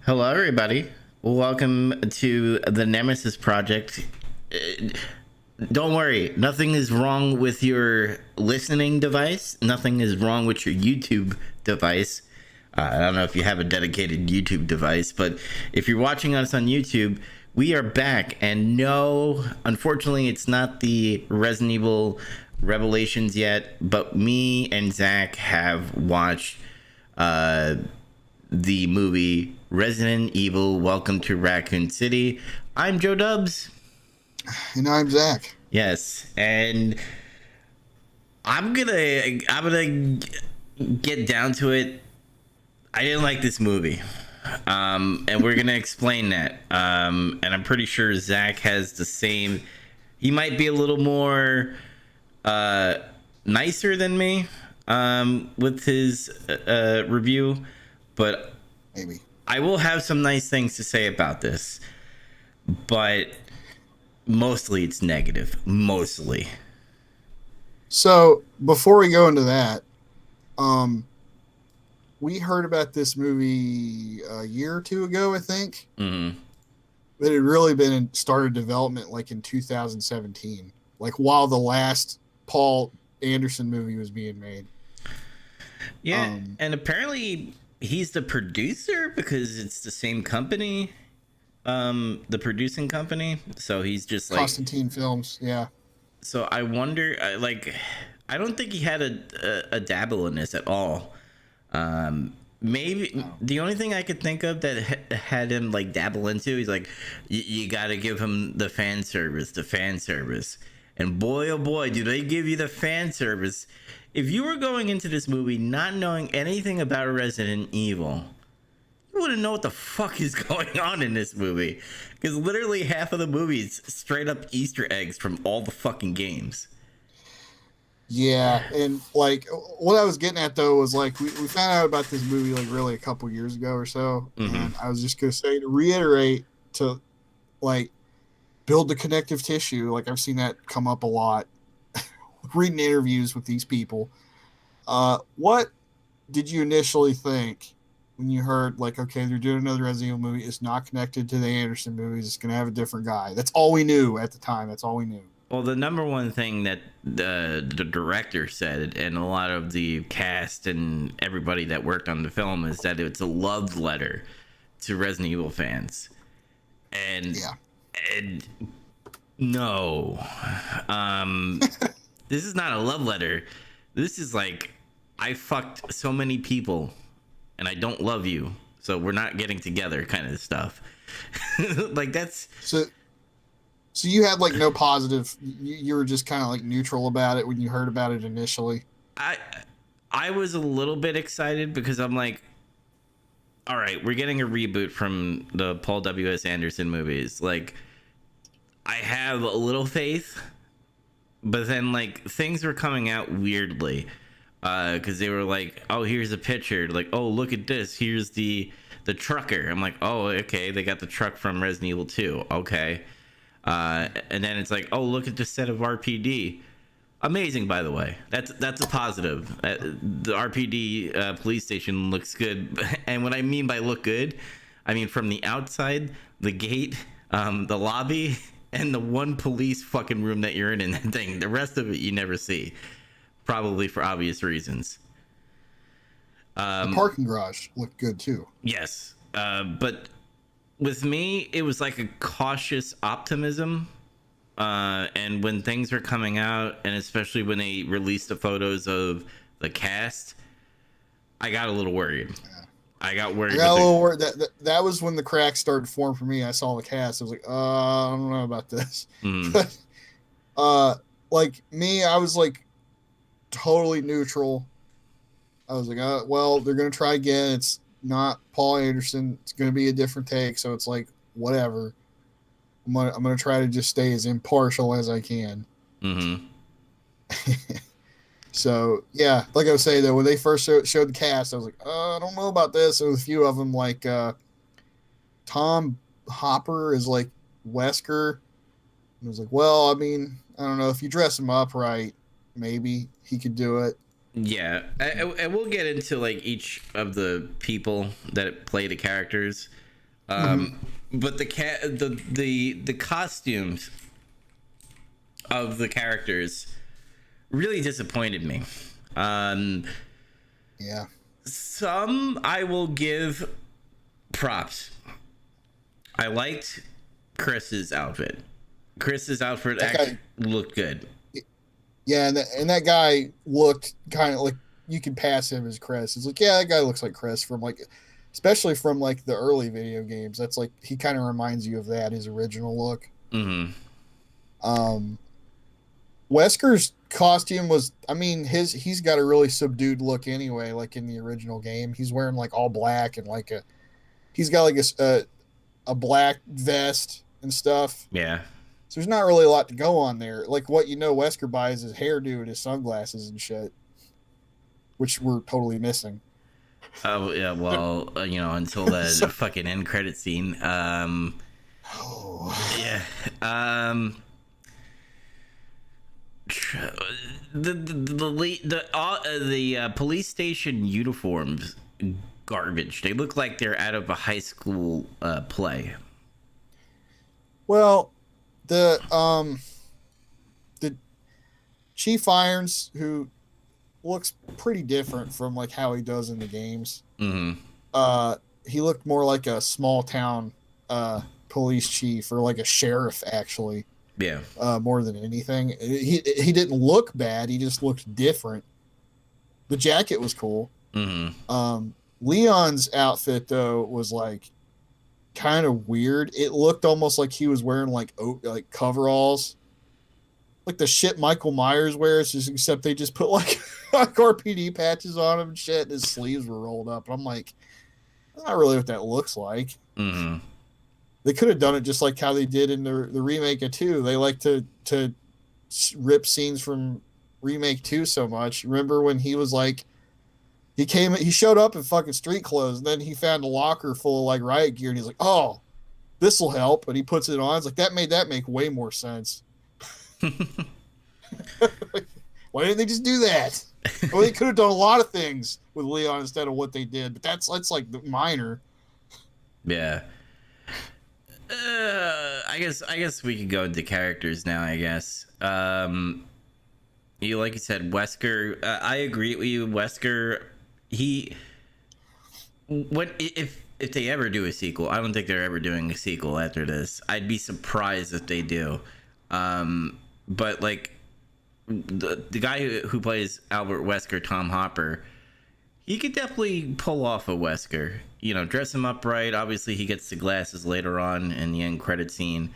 Hello, everybody. Welcome to the Nemesis Project. Don't worry, nothing is wrong with your listening device. Nothing is wrong with your YouTube device. I don't know if you have a dedicated YouTube device, but if you're watching us on YouTube, we are back. And no, unfortunately, it's not the Resident Evil Revelations yet, but me and Zach have watched the movie Resident Evil Welcome to Raccoon City. I'm Joe Dubs. And I'm Zach. Yes, and I'm gonna get down to it. I didn't like this movie. And we're gonna explain that. And I'm pretty sure Zach has the same. He might be a little more nicer than me with his review, but Maybe. I will have some nice things to say about this. But mostly it's negative. Mostly. So before we go into that, we heard about this movie a year or two ago, I think. Mm-hmm. That had really been in started development like in 2017, like while the last Paul Anderson movie was being made. Yeah, and apparently he's the producer because it's the same company, the producing company. So he's just like Constantine Films, yeah. So I wonder, I don't think he had a dabble in this at all. Maybe the only thing I could think of that had him like dabble into, he's like, you got to give him the fan service. And boy, oh boy, do they give you the fan service. If you were going into this movie not knowing anything about Resident Evil, you wouldn't know what the fuck is going on in this movie. Because literally half of the movie is straight up Easter eggs from all the fucking games. Yeah, and like what I was getting at though was like we found out about this movie like really a couple years ago or so, and I was just gonna say to reiterate to like build the connective tissue. Like I've seen that come up a lot, reading interviews with these people. What did you initially think when you heard like okay they're doing another Resident Evil movie? It's not connected to the Anderson movies. It's gonna have a different guy. That's all we knew at the time. That's all we knew. Well, the number one thing that the director said, and a lot of the cast and everybody that worked on the film, is that it's a love letter to Resident Evil fans. And, Yeah. and no, this is not a love letter. This is like, I fucked so many people, and I don't love you, so we're not getting together, kind of stuff. Like that's So you had like no positive. You were just kind of like neutral about it when you heard about it initially. I was a little bit excited because I'm like, all right, we're getting a reboot from the Paul W.S. Anderson movies. Like, I have a little faith, but then like things were coming out weirdly because they were like, oh, here's a picture. Like, oh, look at this. Here's the trucker. I'm like, oh, okay, they got the truck from Resident Evil 2. Okay. And then it's like, oh, look at the set of RPD. Amazing, by the way. That's a positive. The RPD police station looks good, and what I mean by look good, I mean from the outside, the gate, the lobby, and the one police fucking room that you're in that thing. The rest of it you never see, probably for obvious reasons. The parking garage looked good too. Yes, but with me, it was like a cautious optimism. And when things were coming out, and especially when they released the photos of the cast, I got a little worried. Yeah. I got worried. I got a little worried. That was when the cracks started to form for me. I saw the cast. I was like, I don't know about this. Like me, I was like totally neutral. I was like, well, they're gonna try again. It's not Paul Anderson. It's going to be a different take. So it's like, whatever. I'm gonna try to just stay as impartial as I can. Mm-hmm. So, yeah, like I was saying, though, when they first showed the cast, I was like, I don't know about this. There was a few of them, like Tom Hopper is like Wesker. And I was like, well, I mean, I don't know. If you dress him up right, maybe he could do it. Yeah, and we'll get into like each of the people that play the characters. Mhm. But the costumes of the characters really disappointed me. Um, Yeah. some I will give props. I liked Chris's outfit. Chris's outfit That actually guy. looked good. Yeah, and that guy looked kind of like you could pass him as Chris. It's like, yeah, that guy looks like Chris from like, especially from like the early video games. That's like he kind of reminds you of that his original look. Mm-hmm. Um, Wesker's costume was, I mean, he's got a really subdued look anyway. Like in the original game, he's wearing like all black and like he's got like a black vest and stuff. Yeah. So there's not really a lot to go on there. Like what Wesker buys his hairdo and his sunglasses and shit, which we're totally missing. Oh yeah. Well, until the So, fucking end credit scene. oh, Yeah. Um. The police station uniforms garbage. They look like they're out of a high school play. well, the Chief Irons, who looks pretty different from like how he does in the games. Mm-hmm. Uh, he looked more like a small town police chief or like a sheriff actually, Yeah. more than anything. He didn't look bad. He just looked different. The jacket was cool. Mm-hmm. Leon's outfit though was like kind of weird. It looked almost like he was wearing like coveralls, like the shit Michael Myers wears, just except they just put like like RPD patches on him and shit, and his sleeves were rolled up. And I'm like, that's not really what that looks like. Mm-hmm. They could have done it just like how they did in the remake of 2. They like to rip scenes from remake 2 so much. Remember when he was like he showed up in fucking street clothes and then he found a locker full of like riot gear and he's like, "Oh, this will help." And he puts it on. It's like that make way more sense. Why didn't they just do that? Well, they could have done a lot of things with Leon instead of what they did, but that's like the minor. Yeah. I guess we could go into characters now. I guess. You like you said, Wesker. I agree with you, Wesker. He. What if they ever do a sequel? I don't think they're ever doing a sequel after this. I'd be surprised if they do. But like the guy who plays Albert Wesker, Tom Hopper, he could definitely pull off a Wesker. Dress him up right. Obviously, he gets the glasses later on in the end credit scene.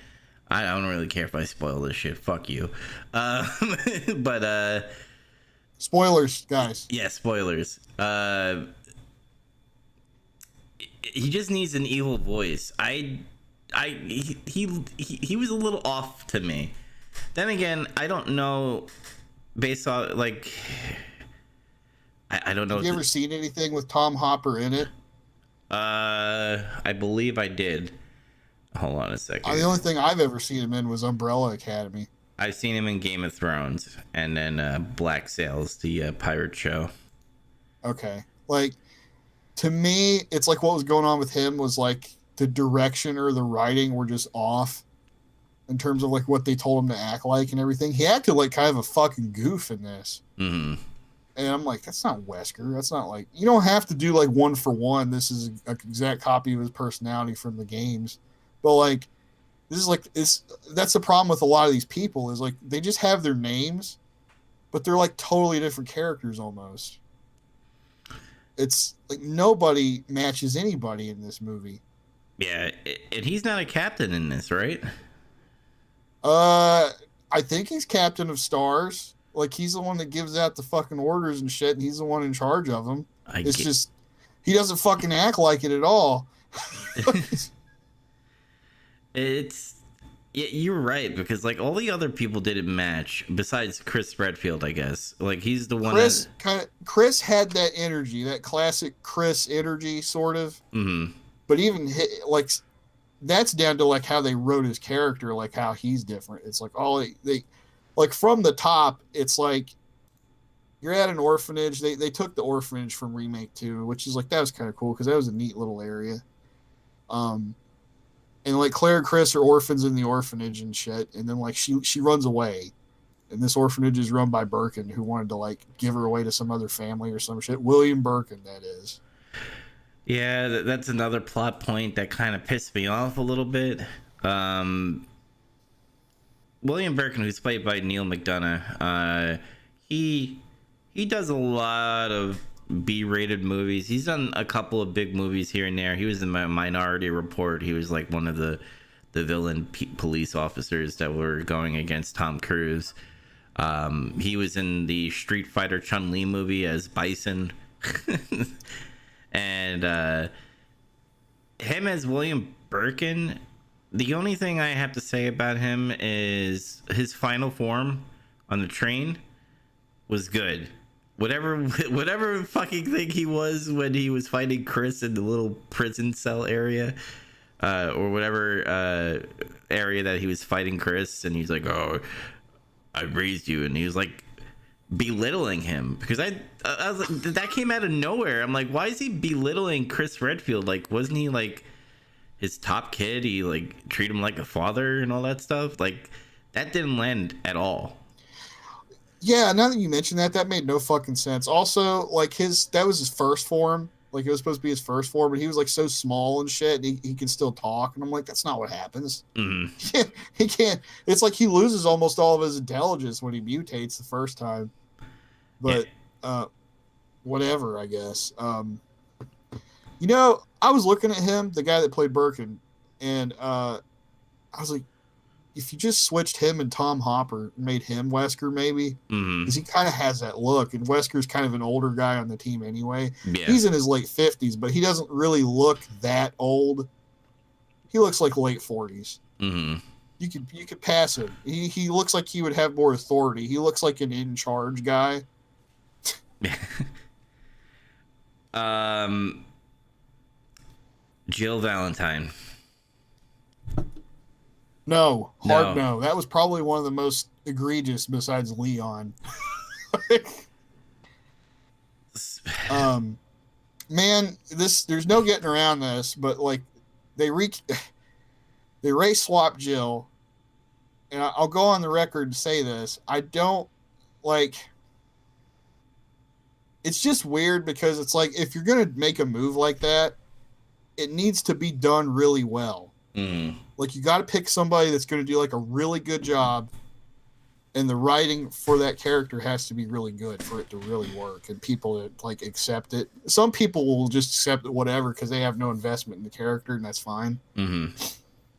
I don't really care if I spoil this shit. Fuck you. But Spoilers, guys. yeah, spoilers. He just needs an evil voice. He was a little off to me. Then again, I don't know. Based on like, I don't know. Have you ever seen anything with Tom Hopper in it? I believe I did. Hold on a second. The only thing I've ever seen him in was Umbrella Academy. I've seen him in Game of Thrones and then Black Sails, the pirate show. Okay. Like, to me, it's like what was going on with him was like the direction or the writing were just off in terms of like what they told him to act like and everything. He acted like kind of a fucking goof in this. Mm-hmm. And I'm like, that's not Wesker. That's not like, you don't have to do like one for one. This is an exact copy of his personality from the games. But like, this is like, that's the problem with a lot of these people is like, they just have their names, but they're like totally different characters almost. It's like nobody matches anybody in this movie. Yeah, and he's not a captain in this, right? I think he's captain of stars. Like he's the one that gives out the fucking orders and shit, and he's the one in charge of them. Just he doesn't fucking act like it at all. Yeah, you're right because like all the other people didn't match besides Chris Redfield, I guess. Like he's the one. Chris had that energy, that classic Chris energy, sort of. Mm-hmm. But even like that's down to like how they wrote his character, like how he's different. It's like all they like from the top. It's like you're at an orphanage. They took the orphanage from remake 2, which is like that was kind of cool because that was a neat little area. and like Claire and Chris are orphans in the orphanage and shit, and then like she runs away, and this orphanage is run by Birkin, who wanted to like give her away to some other family or some shit. William Birkin, that is. Yeah, that's another plot point that kind of pissed me off a little bit. Um, William Birkin, who's played by Neil McDonough, he does a lot of B-rated movies. He's done a couple of big movies here and there. He was in Minority Report. He was like one of the villain police officers that were going against Tom Cruise. He was in the Street Fighter Chun-Li movie as Bison. And him as William Birkin, the only thing I have to say about him is his final form on the train was good. Whatever fucking thing he was when he was fighting Chris in the little prison cell area, or whatever area that he was fighting Chris, and he's like, "Oh, I raised you," and he was like belittling him, because I was like, that came out of nowhere. I'm like, why is he belittling Chris Redfield? Like, wasn't he like his top kid? He like treat him like a father and all that stuff. Like, that didn't land at all. Yeah, now that you mention that, that made no fucking sense. Also, like that was his first form. Like, it was supposed to be his first form, but he was like so small and shit, and he can still talk. And I'm like, that's not what happens. Mm-hmm. He can't. It's like he loses almost all of his intelligence when he mutates the first time. But whatever, I guess. You know, I was looking at him, the guy that played Birkin, and I was like, if you just switched him and Tom Hopper and made him Wesker, maybe, because he kind of has that look, and Wesker's kind of an older guy on the team anyway. Yeah. He's in his late 50s, but he doesn't really look that old. He looks like late 40s. Mm-hmm. You could pass him. He looks like he would have more authority. He looks like an in charge guy. Jill Valentine. No. That was probably one of the most egregious besides Leon. Man, there's no getting around this, but like they race swap Jill, and I'll go on the record to say this. I don't like. It's just weird because it's like, if you're gonna make a move like that, it needs to be done really well. Mm-hmm. Like, you got to pick somebody that's going to do like a really good job, and the writing for that character has to be really good for it to really work and people to like accept it. Some people will just accept it whatever because they have no investment in the character, and that's fine. Mm-hmm.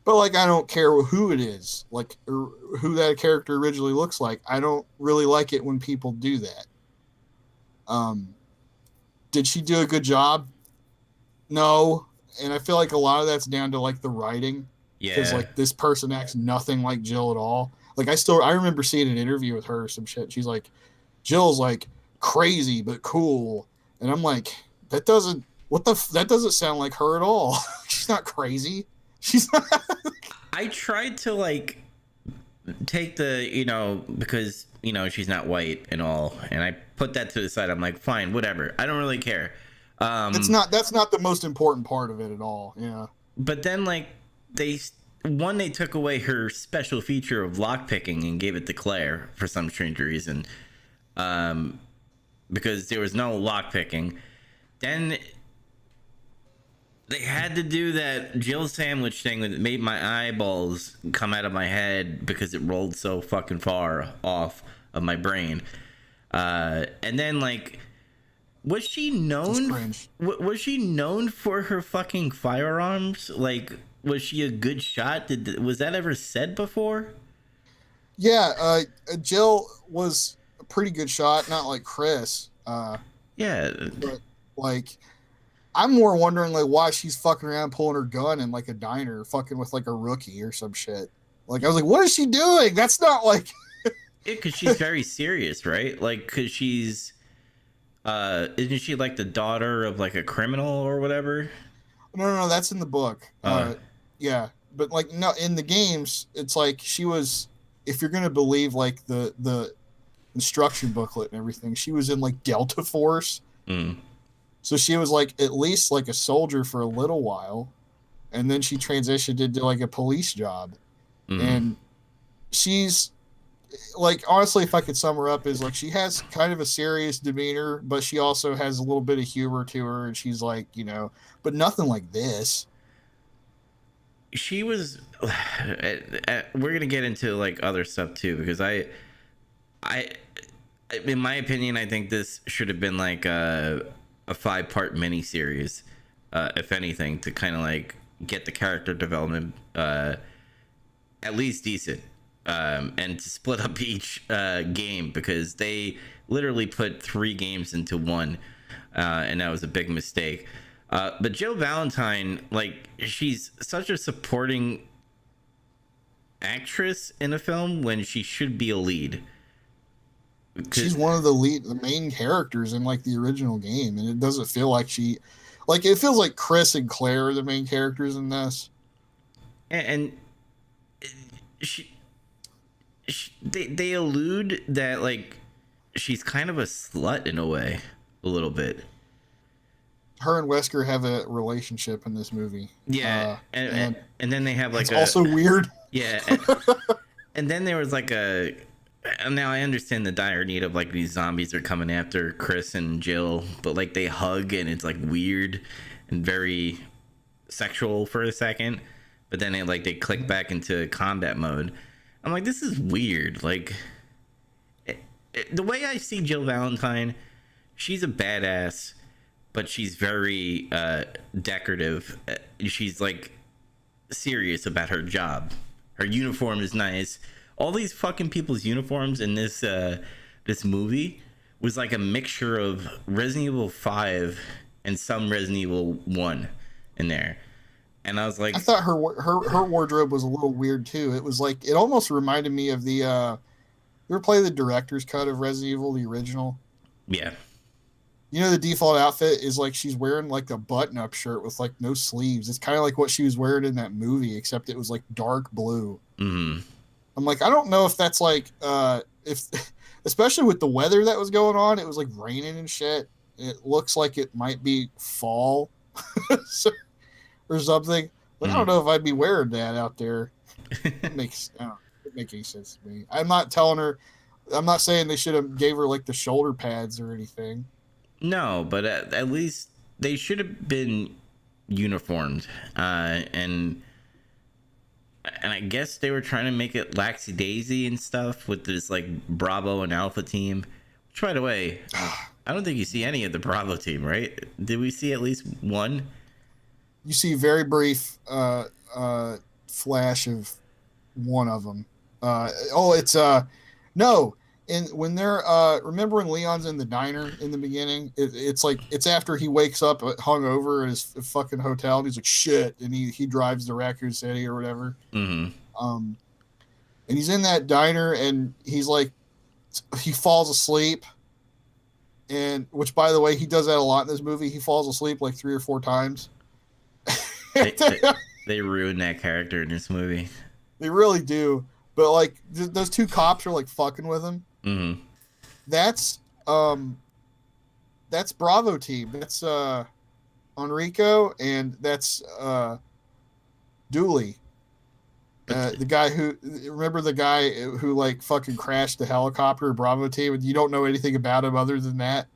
But like, I don't care who it is, like, or who that character originally looks like. I don't really like it when people do that. Did she do a good job? No. And I feel like a lot of that's down to like the writing. Yeah. Because like, this person acts nothing like Jill at all. Like, I remember seeing an interview with her or some shit. She's like, Jill's like crazy but cool, and I'm like, that doesn't sound like her at all. She's not crazy. She's not. I tried to like take the, because she's not white and all, and I put that to the side. I'm like, fine, whatever. I don't really care. That's not the most important part of it at all. Yeah. But then like they took away her special feature of lockpicking and gave it to Claire for some strange reason. Because there was no lockpicking. Then they had to do that Jill sandwich thing that made my eyeballs come out of my head because it rolled so fucking far off of my brain. And then like, was she known for her fucking firearms? Like, was she a good shot? Was that ever said before? Yeah, Jill was a pretty good shot, not like Chris. Yeah. But like, I'm more wondering like why she's fucking around pulling her gun in like a diner, fucking with like a rookie or some shit. Like, I was like, what is she doing? That's not like. Because she's very serious, right? Like, because she's. Isn't she like the daughter of like a criminal or whatever? No, that's in the book. Yeah, but like, no, in the games, it's like she was. If you're gonna believe like the instruction booklet and everything, she was in like Delta Force. Mm. So she was like at least like a soldier for a little while, and then she transitioned into like a police job, and she's like, honestly, if I could sum her up, is like she has kind of a serious demeanor, but she also has a little bit of humor to her, and she's like, but nothing like this. She was. We're gonna get into like other stuff too, because I, in my opinion, I think this should have been like a 5-part miniseries, if anything, to kind of like get the character development at least decent, and to split up each game, because they literally put 3 games into one, and that was a big mistake. But Jill Valentine, like, she's such a supporting actress in a film when she should be a lead. She's one of the main characters in like the original game, and it doesn't feel like it feels like Chris and Claire are the main characters in this. And they allude that like she's kind of a slut in a way, a little bit. Her and Wesker have a relationship in this movie. Yeah, and then they have like also weird. Yeah, and then there was like a. Now I understand the dire need of like these zombies are coming after Chris and Jill, but like they hug and it's like weird and very sexual for a second, but then they click back into combat mode. I'm like, this is weird. Like, the way I see Jill Valentine, she's a badass, but she's very decorative. She's like serious about her job. Her uniform is nice. All these fucking people's uniforms in this movie was like a mixture of Resident Evil 5 and some Resident Evil 1 in there. And I was like, I thought her wardrobe was a little weird too. It was like, it almost reminded me of the you ever play the director's cut of Resident Evil, the original? Yeah. The default outfit is like she's wearing like a button-up shirt with like no sleeves. It's kind of like what she was wearing in that movie, except it was like dark blue. Mm-hmm. I'm like, I don't know if that's like if especially with the weather that was going on, it was like raining and shit. It looks like it might be fall or something. But I don't know if I'd be wearing that out there. It makes any sense to me. I'm not saying they should have gave her like the shoulder pads or anything. No, but at least they should have been uniformed, and I guess they were trying to make it laxy daisy and stuff with this like Bravo and Alpha team. Which, by the way, I don't think you see any of the Bravo team, right? Did we see at least one? You see very brief flash of one of them. No. And when they're remember when Leon's in the diner in the beginning, it's like it's after he wakes up hungover at his fucking hotel and he's like shit, and he drives to Raccoon City or whatever. Mm-hmm. And he's in that diner and he's like he falls asleep, and which by the way he does that a lot in this movie. He falls asleep like 3 or 4 times. They ruined that character in this movie. They really do. But like those 2 cops are like fucking with him. Mm-hmm. That's Bravo team. That's Enrico, and that's Dooley. The guy who like fucking crashed the helicopter, Bravo team, and you don't know anything about him other than that.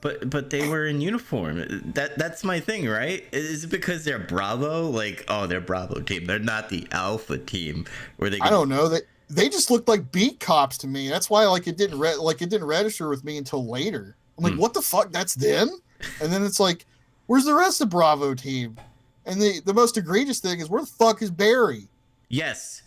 But they were in uniform. That's my thing, right? Is it because they're Bravo? Like, oh, they're Bravo team. They're not the Alpha team. I don't know. They just looked like beat cops to me. That's why like it didn't register with me until later. I'm like, what the fuck? That's them? And then it's like, where's the rest of Bravo team? And the most egregious thing is, where the fuck is Barry? Yes.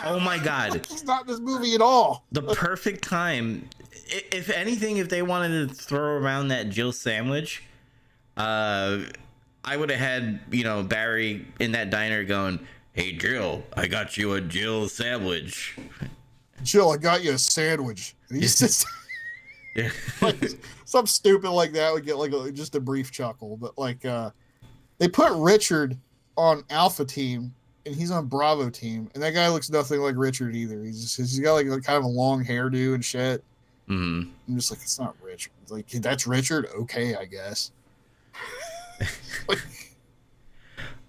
Oh my God. He's not in this movie at all. The perfect time. If anything, if they wanted to throw around that Jill sandwich, I would have had, Barry in that diner going, "Hey Jill, I got you a Jill sandwich." Jill, I got you a sandwich. And he's just like, something stupid like that would get like just a brief chuckle. But like they put Richard on Alpha team and he's on Bravo team, and that guy looks nothing like Richard either. He's got like kind of a long hairdo and shit. Mm-hmm. I'm just like, it's not Richard. Like, that's Richard? Okay, I guess.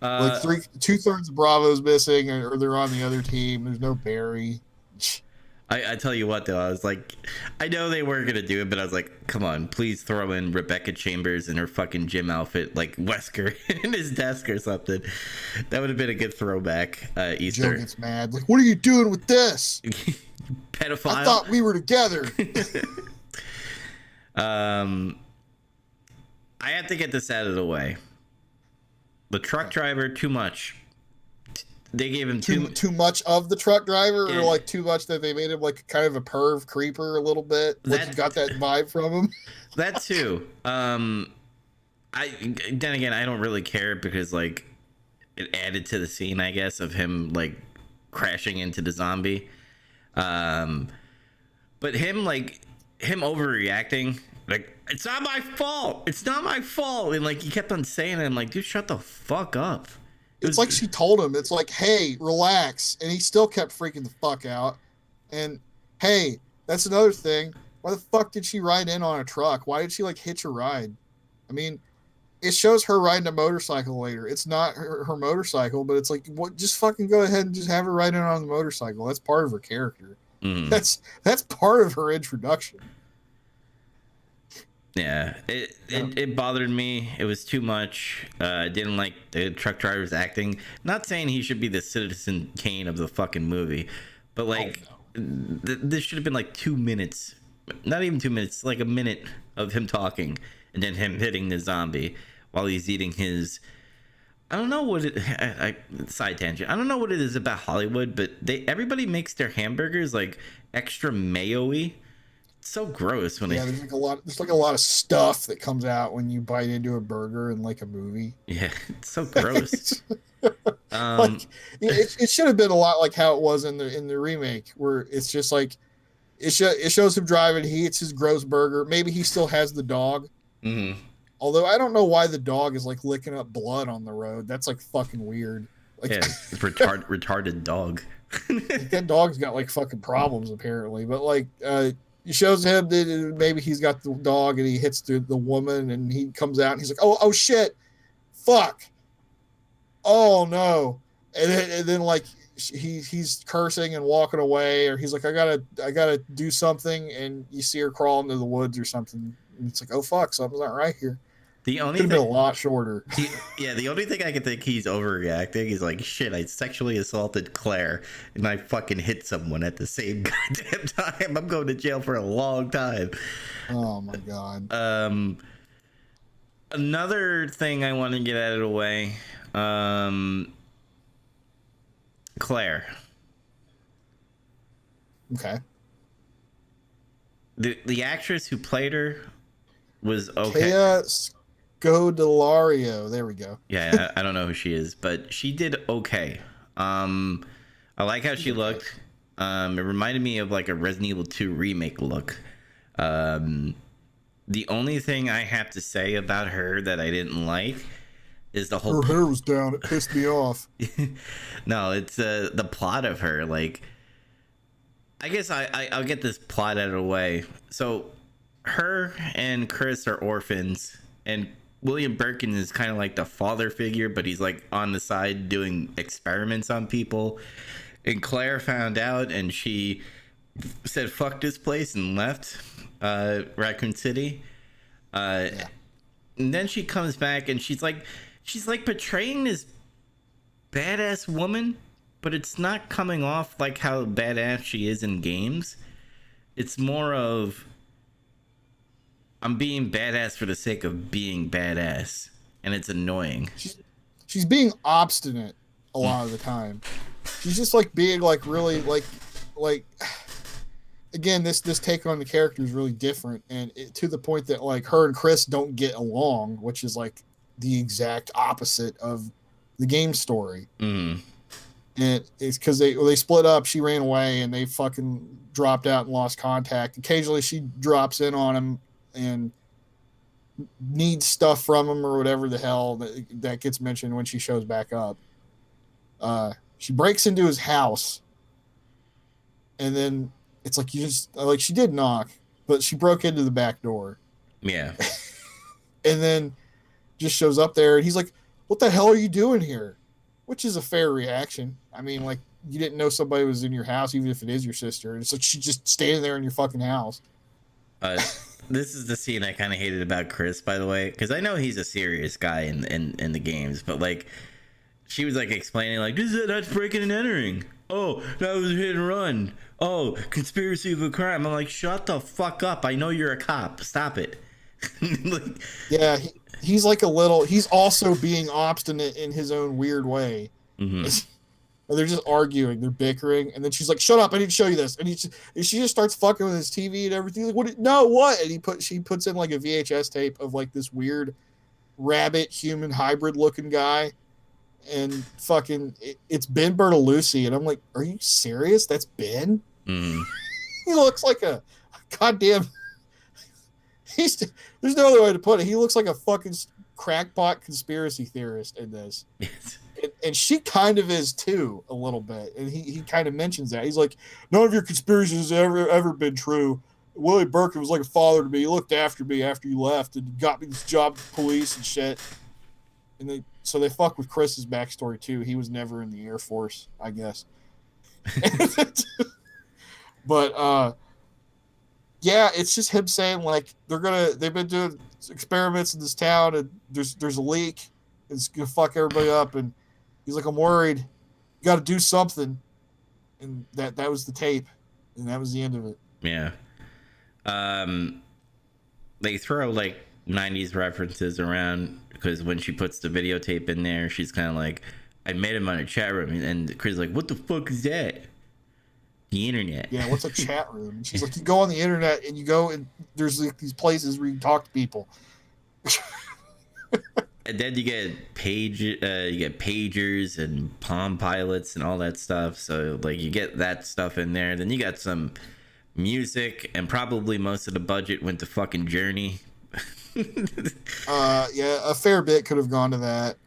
Like Uh, 2/3 of Bravo's missing, or they're on the other team. There's no Barry. I tell you what though, I was like, I know they weren't gonna do it, but I was like, come on, please throw in Rebecca Chambers in her fucking gym outfit, like Wesker in his desk or something. That would have been a good throwback. Joe Easter. gets mad. Like, what are you doing with this? I Pedophile. thought we were together. um, I have to get this out of the way. The truck driver, too much. They gave him too much of the truck driver, Yeah. or like too much that they made him like kind of a perv creeper a little bit. Like you got that vibe from him. That too. I then again, I don't really care because like it added to the scene, I guess, of him like crashing into the zombie. But him overreacting, like it's not my fault. It's not my fault, and like he kept on saying it. I'm like, dude, shut the fuck up. It's like she told him. It's like, hey, relax, and he still kept freaking the fuck out. And hey, that's another thing. Why the fuck did she ride in on a truck? Why did she like hitch a ride? I mean, it shows her riding a motorcycle later. It's not her motorcycle, but it's like, what? Just fucking go ahead and just have her ride in on the motorcycle. That's part of her character. That's part of her introduction. Yeah, it bothered me. It was too much. I didn't like the truck driver's acting. Not saying he should be the Citizen Kane of the fucking movie, but like this should have been like 2 minutes, not even 2 minutes, like a minute of him talking and then him hitting the zombie while he's eating his. I don't know what side tangent. I don't know what it is about Hollywood, but everybody makes their hamburgers like extra mayo-y. So gross when there's like a lot of stuff that comes out when you bite into a burger in like a movie. Yeah, it's so gross. Like it should have been a lot like how it was in the remake, where it's just like it shows him driving, he eats his gross burger, maybe he still has the dog. Mm-hmm. Although I don't know why the dog is like licking up blood on the road. That's like fucking weird. Like, yeah, it's retarded dog. That dog's got like fucking problems apparently, but like he shows him that maybe he's got the dog and he hits the woman, and he comes out and he's like, oh shit, fuck, oh no, and then like he's cursing and walking away, or he's like, I gotta do something, and you see her crawl into the woods or something, and it's like, oh fuck, something's not right here. The only could have been a lot shorter. The only thing I can think he's overreacting is like, shit, I sexually assaulted Claire and I fucking hit someone at the same goddamn time. I'm going to jail for a long time. Oh my god. Another thing I want to get out of the way. Claire. Okay. The actress who played her was okay. Scodelario. There we go. Yeah, I don't know who she is, but she did okay. I like how she looked. It reminded me of like a Resident Evil 2 remake look. The only thing I have to say about her that I didn't like is the whole. Her hair was down. It pissed me off. No, it's the plot of her. Like, I guess I'll get this plot out of the way. So, her and Chris are orphans, and William Birkin is kind of like the father figure, but he's like on the side doing experiments on people. And Claire found out, and she said, "Fuck this place," and left Raccoon City. And then she comes back, and she's like portraying this badass woman, but it's not coming off like how badass she is in games. It's more of, I'm being badass for the sake of being badass, and it's annoying. She's being obstinate a lot of the time. She's just like being like really like again, this take on the character is really different, and to the point that like her and Chris don't get along, which is like the exact opposite of the game story. And it's because they split up. She ran away, and they fucking dropped out and lost contact. Occasionally, she drops in on him and needs stuff from him or whatever the hell that gets mentioned when she shows back up. She breaks into his house, and then it's like, you just like, she did knock, but she broke into the back door. Yeah. And then just shows up there, and he's like, what the hell are you doing here? Which is a fair reaction. I mean, like, you didn't know somebody was in your house, even if it is your sister. And it's like she's just standing there in your fucking house. Uh, this is the scene I kind of hated about Chris, by the way, because I know he's a serious guy in the games, but like she was like explaining like that's breaking and entering. Oh, that was a hit and run. Oh, conspiracy of a crime. I'm like, shut the fuck up. I know you're a cop. Stop it. Like, Yeah, he's like a little. He's also being obstinate in his own weird way. mm-hmm. They're just arguing, they're bickering, and then she's like, "Shut up! I need to show you this." And she just starts fucking with his TV and everything. Like, what? No, what? And she puts in like a VHS tape of like this weird rabbit human hybrid looking guy, and fucking it's Ben Bertolucci, and I'm like, "Are you serious? That's Ben? Mm-hmm. He looks like a goddamn." He's there's no other way to put it. He looks like a fucking crackpot conspiracy theorist in this. Yes. And she kind of is too, a little bit. And he kind of mentions that. He's like, none of your conspiracies has ever been true. Willie Burke was like a father to me. He looked after me after you left and got me this job with police and shit. And so they fuck with Chris's backstory too. He was never in the Air Force, I guess. But yeah, it's just him saying like they've been doing experiments in this town and there's a leak. It's gonna fuck everybody up, and he's like, I'm worried. You got to do something, and that was the tape, and that was the end of it. Yeah. They throw like 90s references around because when she puts the videotape in there, she's kind of like, I met him on a chat room, and Chris is like, what the fuck is that? The internet. Yeah, what's a chat room? And she's like, you go on the internet and you go and there's like these places where you can talk to people. And then you get pagers and Palm Pilots and all that stuff. So like you get that stuff in there. Then you got some music, and probably most of the budget went to fucking Journey. Yeah, a fair bit could have gone to that.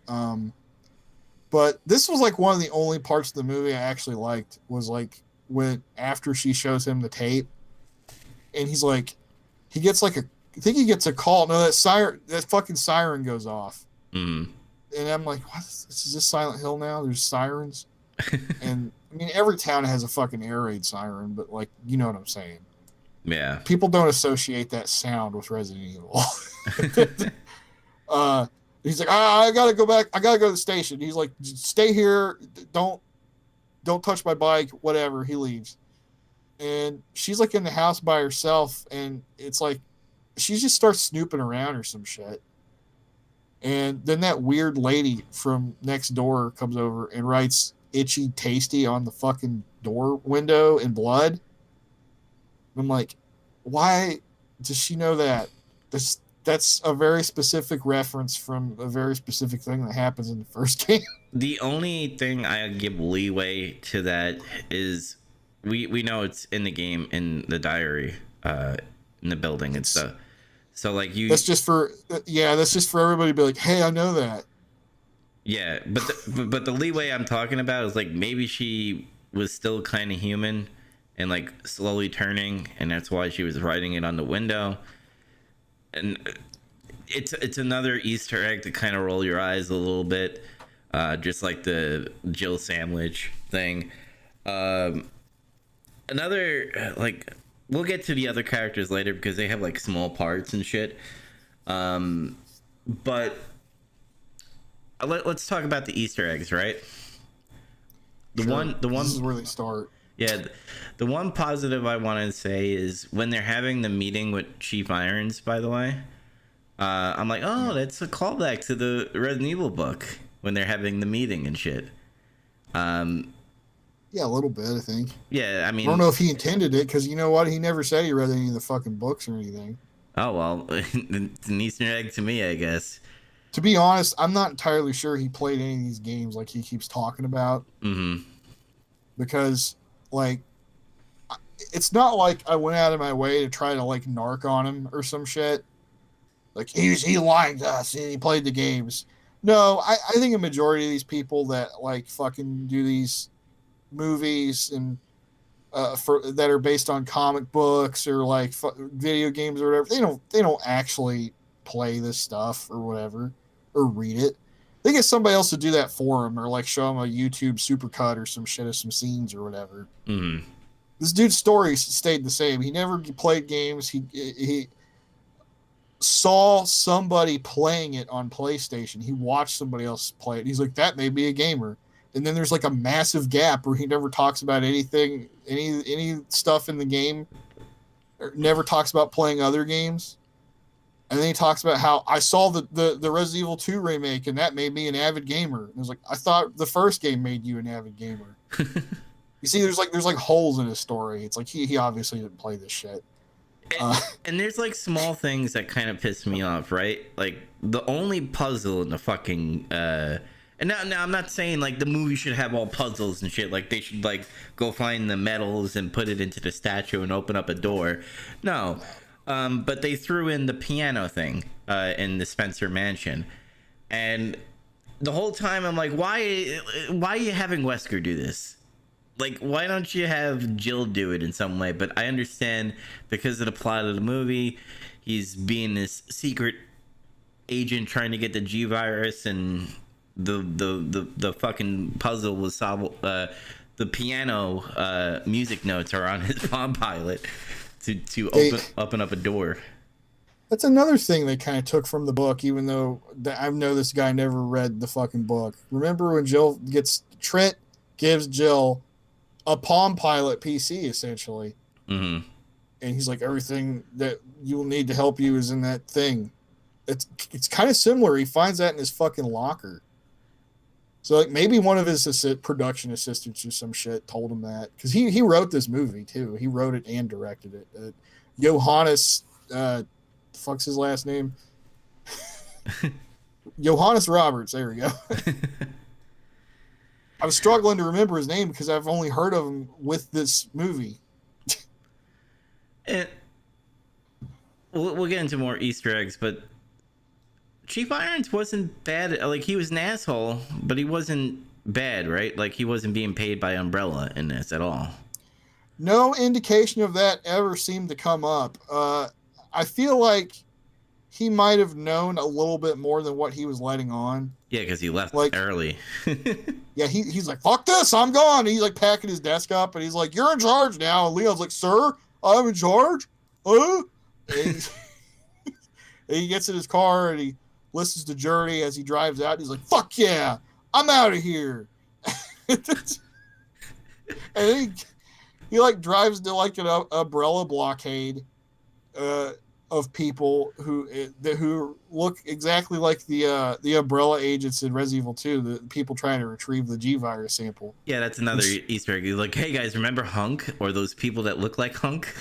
But this was like one of the only parts of the movie I actually liked was like when after she shows him the tape, and he's like, he gets like I think he gets a call. No, that fucking siren goes off. Mm. And I'm like, what? Is this Silent Hill now? There's sirens? And I mean, every town has a fucking air raid siren, but like, you know what I'm saying? Yeah. People don't associate that sound with Resident Evil. He's like, I gotta go back. I gotta go to the station. He's like, stay here. Don't touch my bike. Whatever. He leaves, and she's like in the house by herself, and it's like she just starts snooping around or some shit. And then that weird lady from next door comes over and writes "itchy tasty" on the fucking door window in blood. I'm like, why does she know that? That's a very specific reference from a very specific thing that happens in the first game. The only thing I give leeway to that is we know it's in the game, in the diary, in the building and stuff. So like that's just for everybody to be like, hey, I know that. Yeah, but the leeway I'm talking about is like maybe she was still kind of human and like slowly turning, and that's why she was writing it on the window. And it's another Easter egg to kind of roll your eyes a little bit, just like the Jill sandwich thing. Another like, we'll get to the other characters later because they have like small parts and shit. But let's talk about the Easter eggs, right? The one This is where they start. Yeah, the one positive I want to say is when they're having the meeting with Chief Irons, by the way, I'm like, oh, that's a callback to the Resident Evil book when they're having the meeting and shit. Yeah, a little bit, I think. Yeah, I mean, I don't know if he intended it, because you know what? He never said he read any of the fucking books or anything. Oh, well, it's an Easter egg to me, I guess. To be honest, I'm not entirely sure he played any of these games like he keeps talking about. Mm-hmm. Because, like, it's not like I went out of my way to try to, like, narc on him or some shit. Like, he lied to us and he played the games. No, I think a majority of these people that, like, fucking do these movies and that are based on comic books or like video games or whatever, they don't actually play this stuff or whatever or read it. They get somebody else to do that for him, or like show him a YouTube supercut or some shit of some scenes or whatever. Mm. This dude's story stayed the same. He never played games. He saw somebody playing it on PlayStation. He watched somebody else play it. He's like, that may be a gamer. And then there's like a massive gap where he never talks about anything, any stuff in the game, or never talks about playing other games. And then he talks about how I saw the Resident Evil 2 remake and that made me an avid gamer. And I was like, I thought the first game made you an avid gamer. You see, there's like holes in his story. It's like he obviously didn't play this shit. And there's like small things that kind of piss me off, right? Like the only puzzle in the fucking and now I'm not saying like the movie should have all puzzles and shit. Like they should like go find the medals and put it into the statue and open up a door. No. But they threw in the piano thing in the Spencer Mansion, and the whole time I'm like, why are you having Wesker do this? Like, why don't you have Jill do it in some way? But I understand because of the plot of the movie, he's being this secret agent trying to get the G virus, and the fucking puzzle was solved. The piano music notes are on his Palm Pilot to open up a door. That's another thing they kind of took from the book, even though I know this guy never read the fucking book. Remember when Trent gives Jill a Palm Pilot PC, essentially. Mm-hmm. And he's like, everything that you will need to help you is in that thing. It's kind of similar. He finds that in his fucking locker. So like maybe one of his production assistants or some shit told him that, because he wrote this movie too. He wrote it and directed it. Johannes, fuck's his last name? Johannes Roberts. There we go. I was struggling to remember his name because I've only heard of him with this movie. And we'll get into more Easter eggs, but Chief Irons wasn't bad. Like, he was an asshole, but he wasn't bad, right? Like, he wasn't being paid by Umbrella in this at all. No indication of that ever seemed to come up. I feel like he might have known a little bit more than what he was letting on. Yeah, because he left early. Yeah, he's like, fuck this, I'm gone. And he's like packing his desk up, and he's like, you're in charge now. And Leon's like, sir, I'm in charge? And he gets in his car, and he listens to Journey as he drives out. He's like, fuck yeah, I'm out of here. And then he like drives to like an umbrella blockade of people who look exactly like the Umbrella agents in Resident Evil 2, the people trying to retrieve the G virus sample. Yeah, that's another Easter egg. He's like, hey guys, remember Hunk, or those people that look like Hunk?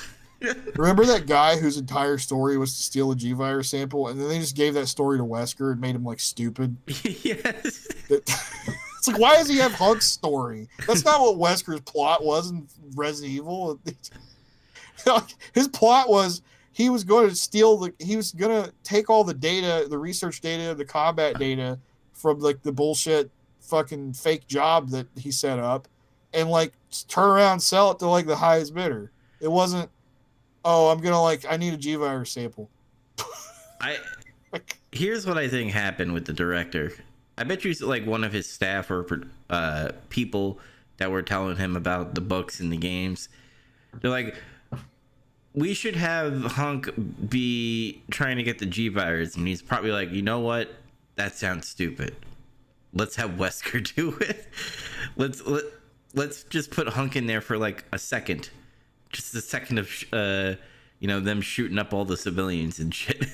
Remember that guy whose entire story was to steal a G virus sample, and then they just gave that story to Wesker and made him like stupid? Yes. It's like, why does he have Hunk's story? That's not what Wesker's plot was in Resident Evil. His plot was he was going to take all the data, the research data, the combat data from like the bullshit fucking fake job that he set up, and like turn around and sell it to like the highest bidder. It wasn't, oh, I need a G virus sample. Here's what I think happened with the director. I bet you like one of his staff or people that were telling him about the books and the games. They're like, we should have Hunk be trying to get the G virus, and he's probably like, you know what? That sounds stupid. Let's have Wesker do it. Let's just put Hunk in there for like a second, just a second of them shooting up all the civilians and shit.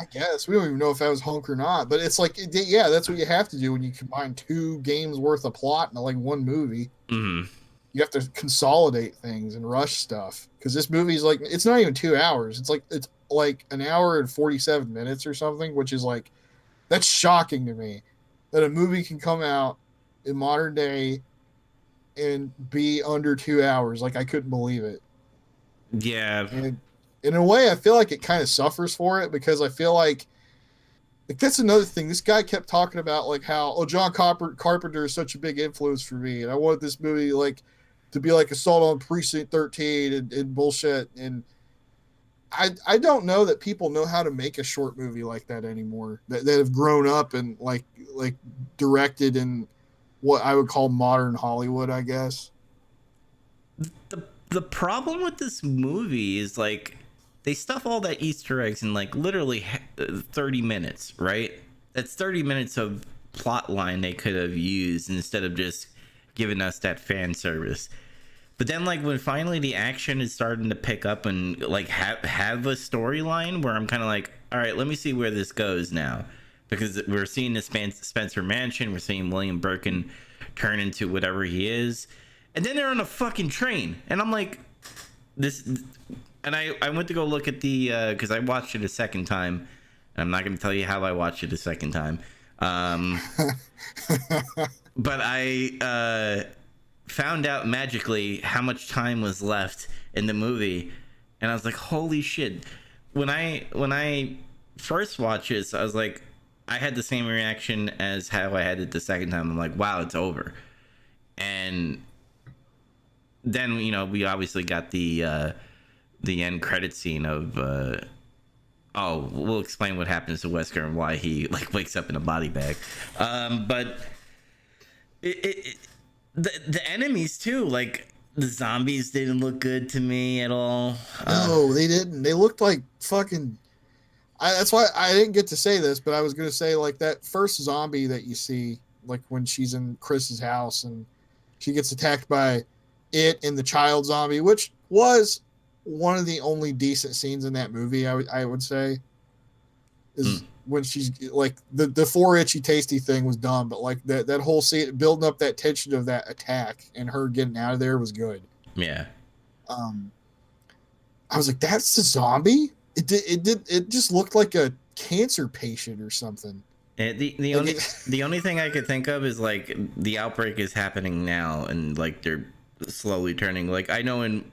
I guess we don't even know if that was Hunk or not, but it's like, yeah, that's what you have to do when you combine 2 games worth of plot in like one movie. Mm-hmm. You have to consolidate things and rush stuff, because this movie's like, it's not even 2 hours. It's like an hour and 47 minutes or something, which is like, that's shocking to me that a movie can come out in modern day and be under 2 hours. Like, I couldn't believe it. Yeah. And in a way, I feel like it kind of suffers for it, because I feel like that's another thing. This guy kept talking about like how, John Carpenter is such a big influence for me, and I want this movie like to be like Assault on Precinct 13 and bullshit. And I don't know that people know how to make a short movie like that anymore. That have grown up and like directed in what I would call modern Hollywood, I guess. The problem with this movie is like they stuff all that Easter eggs in like literally 30 minutes, right? That's 30 minutes of plot line they could have used instead of just giving us that fan service. But then like when finally the action is starting to pick up and like have a storyline where I'm kind of like, all right, let me see where this goes now, because we're seeing the Spencer Mansion, we're seeing William Birkin turn into whatever he is, and then they're on a fucking train, and I'm like, this. And I went to go look at the because I watched it a second time. And I'm not going to tell you how I watched it a second time, but I found out magically how much time was left in the movie, and I was like, holy shit. When I first watched this, I was like, I had the same reaction as how I had it the second time. I'm like, wow, it's over. And then, you know, we obviously got the end credit scene of oh, we'll explain what happens to Wesker and why he like wakes up in a body bag. But the enemies too, like the zombies didn't look good to me at all. No, they didn't. They looked like fucking. That's why I didn't get to say this, but I was gonna say like that first zombie that you see, like when she's in Chris's house and she gets attacked by it and the child zombie, which was one of the only decent scenes in that movie. I would say is when she's like the four itchy tasty thing was dumb, but like that whole scene building up that tension of that attack and her getting out of there was good. Yeah. I was like, that's the zombie. It just looked like a cancer patient or something. And the only thing I could think of is like the outbreak is happening now, and like they're slowly turning. Like I know in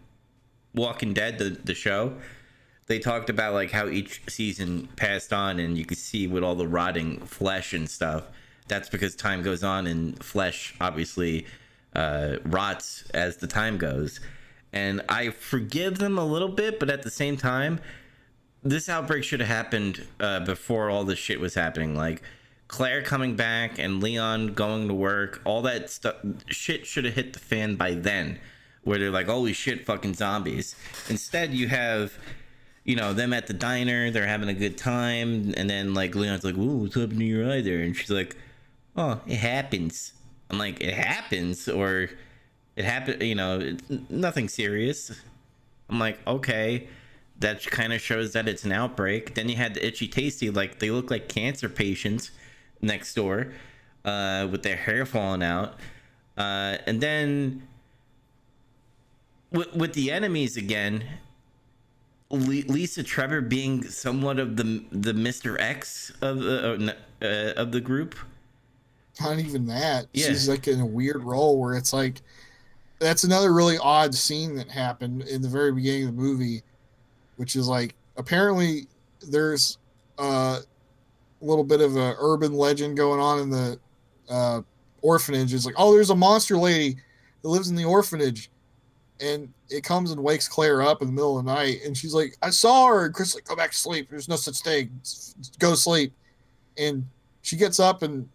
Walking Dead, the show, they talked about like how each season passed on, and you could see with all the rotting flesh and stuff. That's because time goes on, and flesh obviously rots as the time goes. And I forgive them a little bit, but at the same time, this outbreak should have happened before all this shit was happening. Like Claire coming back and Leon going to work, all that stuff, shit should have hit the fan by then, where they're like, holy shit, fucking zombies. Instead, you have, you know, them at the diner, they're having a good time, and then like Leon's like, ooh, what's happening to your eye there? And she's like, oh, it happens. I'm like, it happens, or it happened, you know, nothing serious. I'm like, okay. That kind of shows that it's an outbreak. Then you had the itchy tasty, like they look like cancer patients next door with their hair falling out. And then with the enemies again, Lisa Trevor being somewhat of the Mr. X of the group. Not even that. Yeah. She's like in a weird role where it's like, that's another really odd scene that happened in the very beginning of the movie, which is like, apparently there's a little bit of a urban legend going on in the orphanage. It's like, oh, there's a monster lady that lives in the orphanage, and it comes and wakes Claire up in the middle of the night, and she's like, I saw her. And Chris is like, go back to sleep. There's no such thing. Go to sleep. And she gets up and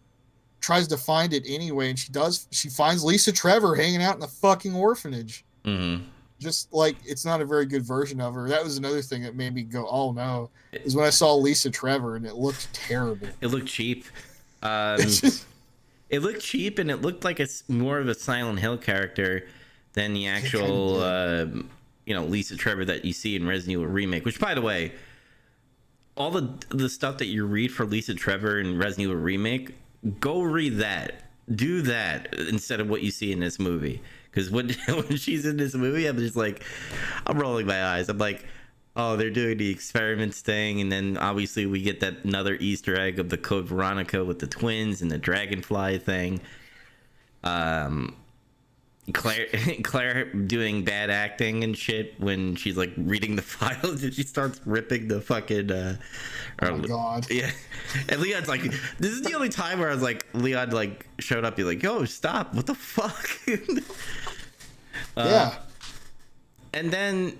tries to find it anyway, and she does. She finds Lisa Trevor hanging out in the fucking orphanage. Mm-hmm. Just like, it's not a very good version of her. That was another thing that made me go, oh no, is when I saw Lisa Trevor and it looked terrible. It looked cheap. It looked cheap, and it looked like it's more of a Silent Hill character than the actual, Lisa Trevor that you see in Resident Evil Remake. Which, by the way, all the stuff that you read for Lisa Trevor in Resident Evil Remake, go read that. Do that instead of what you see in this movie. Because when she's in this movie, I'm just like, I'm rolling my eyes. I'm like, oh, they're doing the experiments thing. And then obviously we get that another Easter egg of the Code Veronica with the twins and the dragonfly thing. Claire doing bad acting and shit when she's like reading the files and she starts ripping the fucking oh my god. Yeah. And Leon's like, this is the only time where I was like, Leon like showed up, you're like, yo, stop, what the fuck? Yeah. And then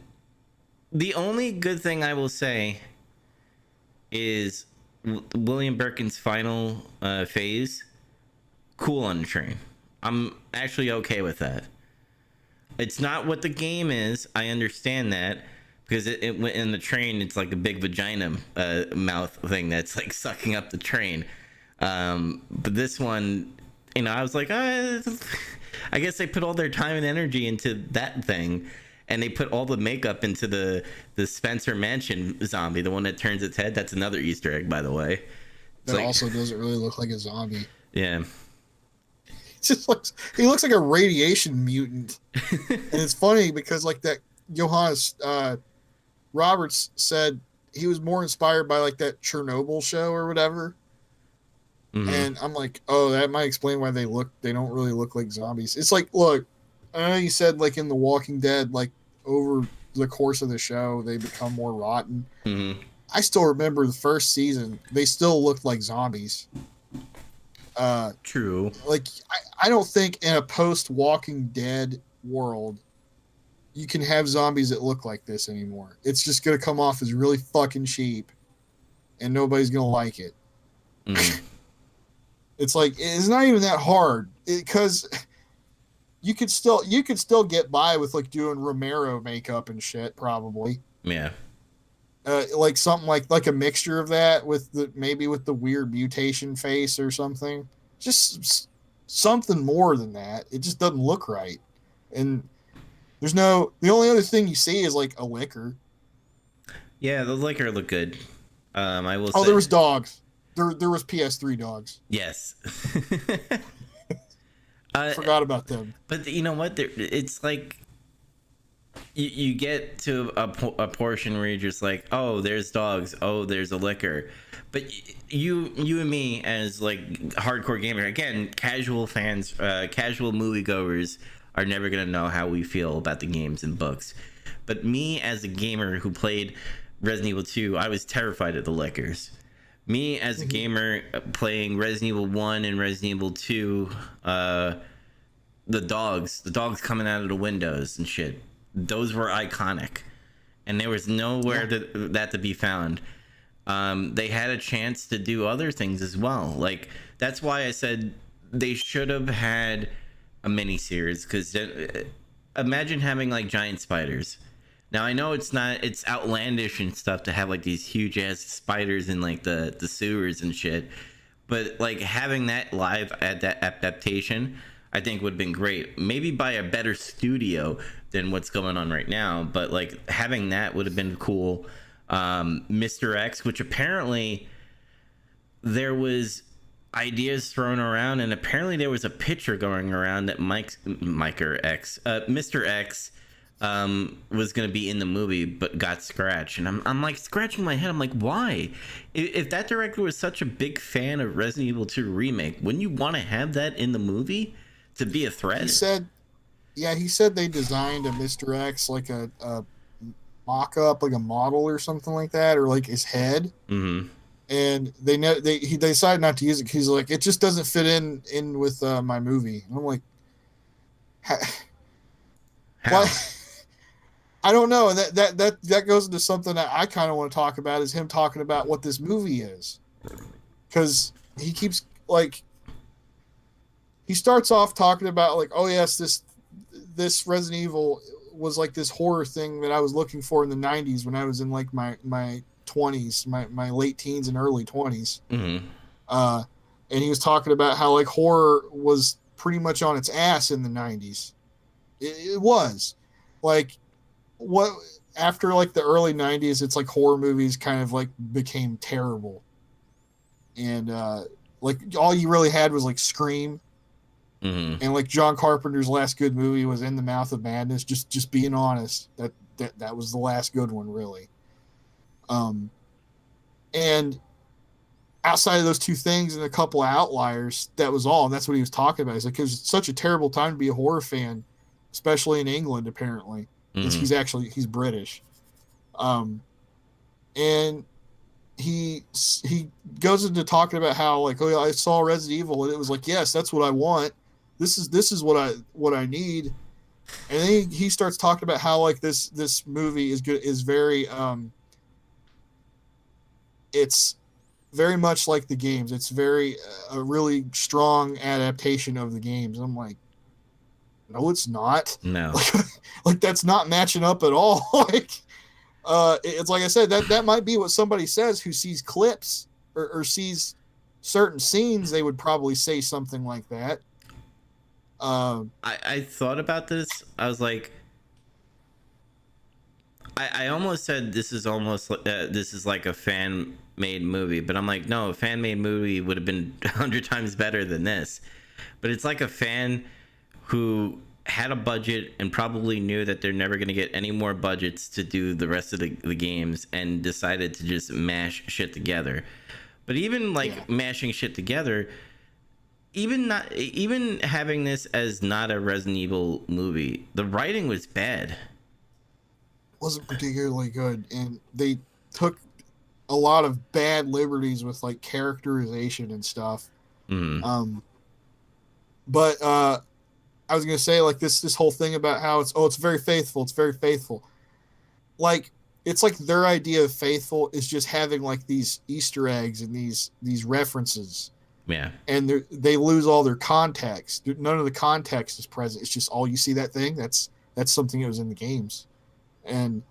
The only good thing I will say is William Birkin's final phase. Cool on the train. I'm actually okay with that. It's not what the game is. I understand that because it went in the train. It's like a big vagina mouth thing that's like sucking up the train. But this one, I was like, I guess they put all their time and energy into that thing, and they put all the makeup into the Spencer Mansion zombie, the one that turns its head. That's another Easter egg, by the way. That also doesn't really look like a zombie. Yeah. He looks like a radiation mutant. And it's funny because like that Johannes Roberts said he was more inspired by like that Chernobyl show or whatever. Mm-hmm. And I'm like, oh, that might explain why they don't really look like zombies. It's like, look, I know you said like in The Walking Dead, like over the course of the show, they become more rotten. Mm-hmm. I still remember the first season, they still looked like zombies. True. Like, I don't think in a post-Walking Dead world you can have zombies that look like this anymore. It's just going to come off as really fucking cheap, and nobody's going to like it. Mm-hmm. It's like, it's not even that hard because you could still get by with like doing Romero makeup and shit, probably. Yeah. Like something like a mixture of that with maybe with the weird mutation face or something. Just something more than that. It just doesn't look right. And the only other thing you see is like a liquor. Yeah, the liquor looked good. I will say. Oh, there was dogs. There was PS3 dogs. Yes. Forgot about them. But you know what? It's like you get to a portion where you're just like, oh, there's dogs. Oh, there's a liquor. But you and me as like hardcore gamer, again, casual fans, casual moviegoers are never gonna know how we feel about the games and books. But me as a gamer who played Resident Evil 2, I was terrified of the liquors. Me as a gamer playing Resident Evil 1 and Resident Evil 2, the dogs coming out of the windows and shit, those were iconic, and there was nowhere that to be found. They had a chance to do other things as well. Like, that's why I said they should have had a mini-series, because imagine having like giant spiders. Now I know it's outlandish and stuff to have like these huge ass spiders in like the sewers and shit, but like having that live adaptation, I think would have been great. Maybe by a better studio than what's going on right now, but like having that would have been cool. Mr. X, which apparently there was ideas thrown around, and apparently there was a picture going around that Mr. X was going to be in the movie but got scratched, and I'm like scratching my head. I'm like, why? If that director was such a big fan of Resident Evil 2 remake, wouldn't you want to have that in the movie to be a threat? He said they designed a Mr. X like a mock-up, like a model or something like that, or like his head. Mm-hmm. And they decided not to use it because he's like, it just doesn't fit in with my movie. And I'm like, how? Why? I don't know. And that goes into something that I kind of want to talk about, is him talking about what this movie is, because he keeps like, he starts off talking about like, oh yes, this Resident Evil was like this horror thing that I was looking for in the 90s when I was in like my 20s, my late teens and early 20s. Mm-hmm. And he was talking about how like horror was pretty much on its ass in the 90s. It was like, what after like the early 90s, it's like horror movies kind of like became terrible, and like all you really had was like Scream. Mm-hmm. And like John Carpenter's last good movie was In the Mouth of Madness. Just being honest, that was the last good one, really. And outside of those two things and a couple of outliers, that was all. And that's what he was talking about. He's like, it was such a terrible time to be a horror fan, especially in England, apparently. Mm-hmm. He's British. And he goes into talking about how like, oh yeah, I saw Resident Evil and it was like, yes, that's what I want. This is what I need. And then he starts talking about how like this movie is good, is very it's very much like the games. It's very a really strong adaptation of the games. I'm like, no, it's not. No. Like that's not matching up at all. Like it's like I said, that might be what somebody says who sees clips or sees certain scenes. They would probably say something like that. I thought about this. I was like, I almost said this is almost this is like a fan made movie, but I'm like, no, a fan made movie would have been 100 times better than this. But it's like a fan who had a budget and probably knew that they're never going to get any more budgets to do the rest of the games, and decided to just mash shit together. But even like mashing shit together, even having this as not a Resident Evil movie, the writing was bad. Wasn't particularly good, and they took a lot of bad liberties with like characterization and stuff. Mm. But I was gonna say like this whole thing about how it's very faithful. It's very faithful. Like it's like their idea of faithful is just having like these Easter eggs and these references, Yeah. and they lose all their context. None of the context is present. It's just all you see that thing. That's something that was in the games. And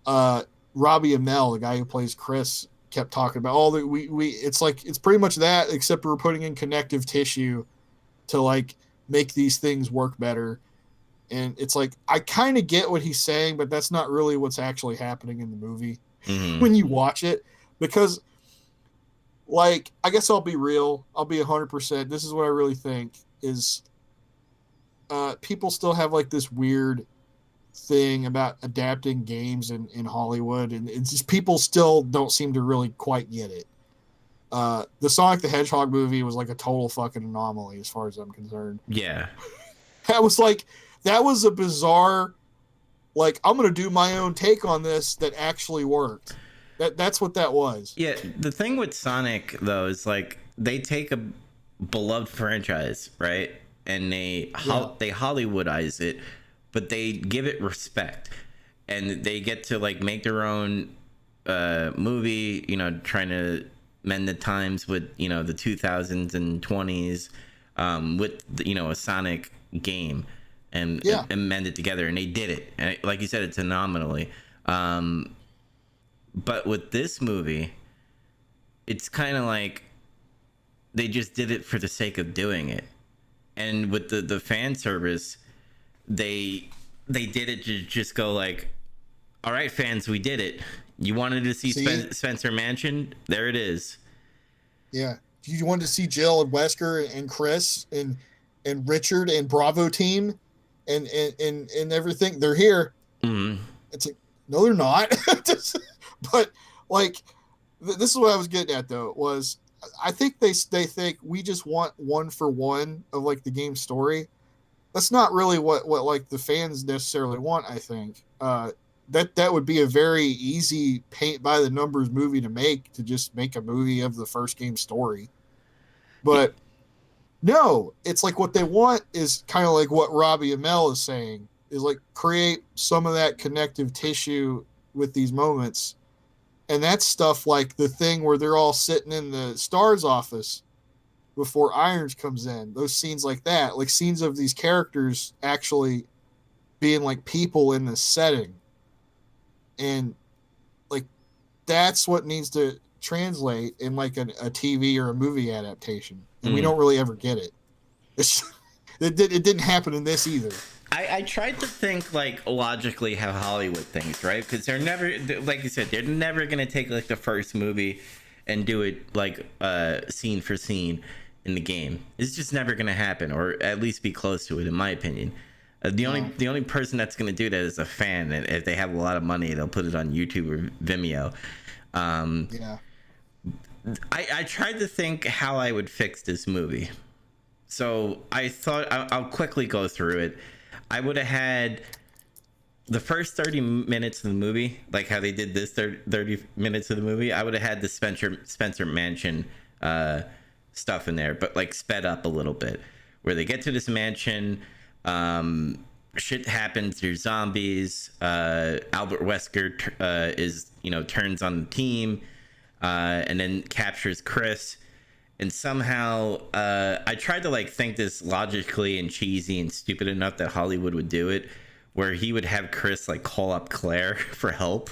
Robbie Amell, the guy who plays Chris, kept talking about all that we it's like it's pretty much that, except we're putting in connective tissue to like make these things work better. And it's like I kind of get what he's saying, but that's not really what's actually happening in the movie when you watch it. Because like I guess I'll be real, I'll be 100%. This is what I really think is people still have like this weird thing about adapting games in Hollywood, and it's just people still don't seem to really quite get it. The Sonic the Hedgehog movie was like a total fucking anomaly as far as I'm concerned. Yeah. That was a bizarre, like I'm gonna do my own take on this that actually worked. That's what that was. Yeah, the thing with Sonic though is like they take a beloved franchise, right? And they Hollywoodize it, but they give it respect, and they get to like make their own movie, you know, trying to mend the times with, you know, the 2000s and 20s, with, you know, a Sonic game, and mend it together, and they did it, and like you said, it's phenomenally. But with this movie, it's kind of like they just did it for the sake of doing it. And with the fan service, they did it to just go like, all right, fans, we did it. You wanted to see Spencer Mansion? There it is. Yeah. You wanted to see Jill and Wesker and Chris and Richard and Bravo team and everything. They're here. Mm-hmm. It's like, no, they're not. But like, this is what I was getting at though, was I think they think we just want one for one of like the game story. That's not really what like the fans necessarily want. I think that would be a very easy paint by the numbers movie to just make a movie of the first game story. But no, it's like what they want is kind of like what Robbie Amell is saying, is like create some of that connective tissue with these moments. And that's stuff like the thing where they're all sitting in the Star's office before Irons comes in. Those scenes like that, like scenes of these characters actually being like people in this setting. And like that's what needs to translate in like a TV or a movie adaptation. And we don't really ever get it. It didn't happen in this either. I tried to think like logically how Hollywood thinks, right? Because they're never, like you said, they're never gonna take like the first movie and do it like scene for scene in the game. It's just never gonna happen, or at least be close to it, in my opinion. The only person that's gonna do that is a fan, and if they have a lot of money, they'll put it on YouTube or Vimeo. I tried to think how I would fix this movie, so I thought I'll quickly go through it. I would have had the first 30 minutes of the movie, like how they did this 30 minutes of the movie. I would have had the Spencer Mansion stuff in there, but like sped up a little bit, where they get to this mansion, Shit happens. There's zombies. Albert Wesker is turns on the team, and then captures Chris. And somehow, I tried to like think this logically and cheesy and stupid enough that Hollywood would do it, where he would have Chris like call up Claire for help,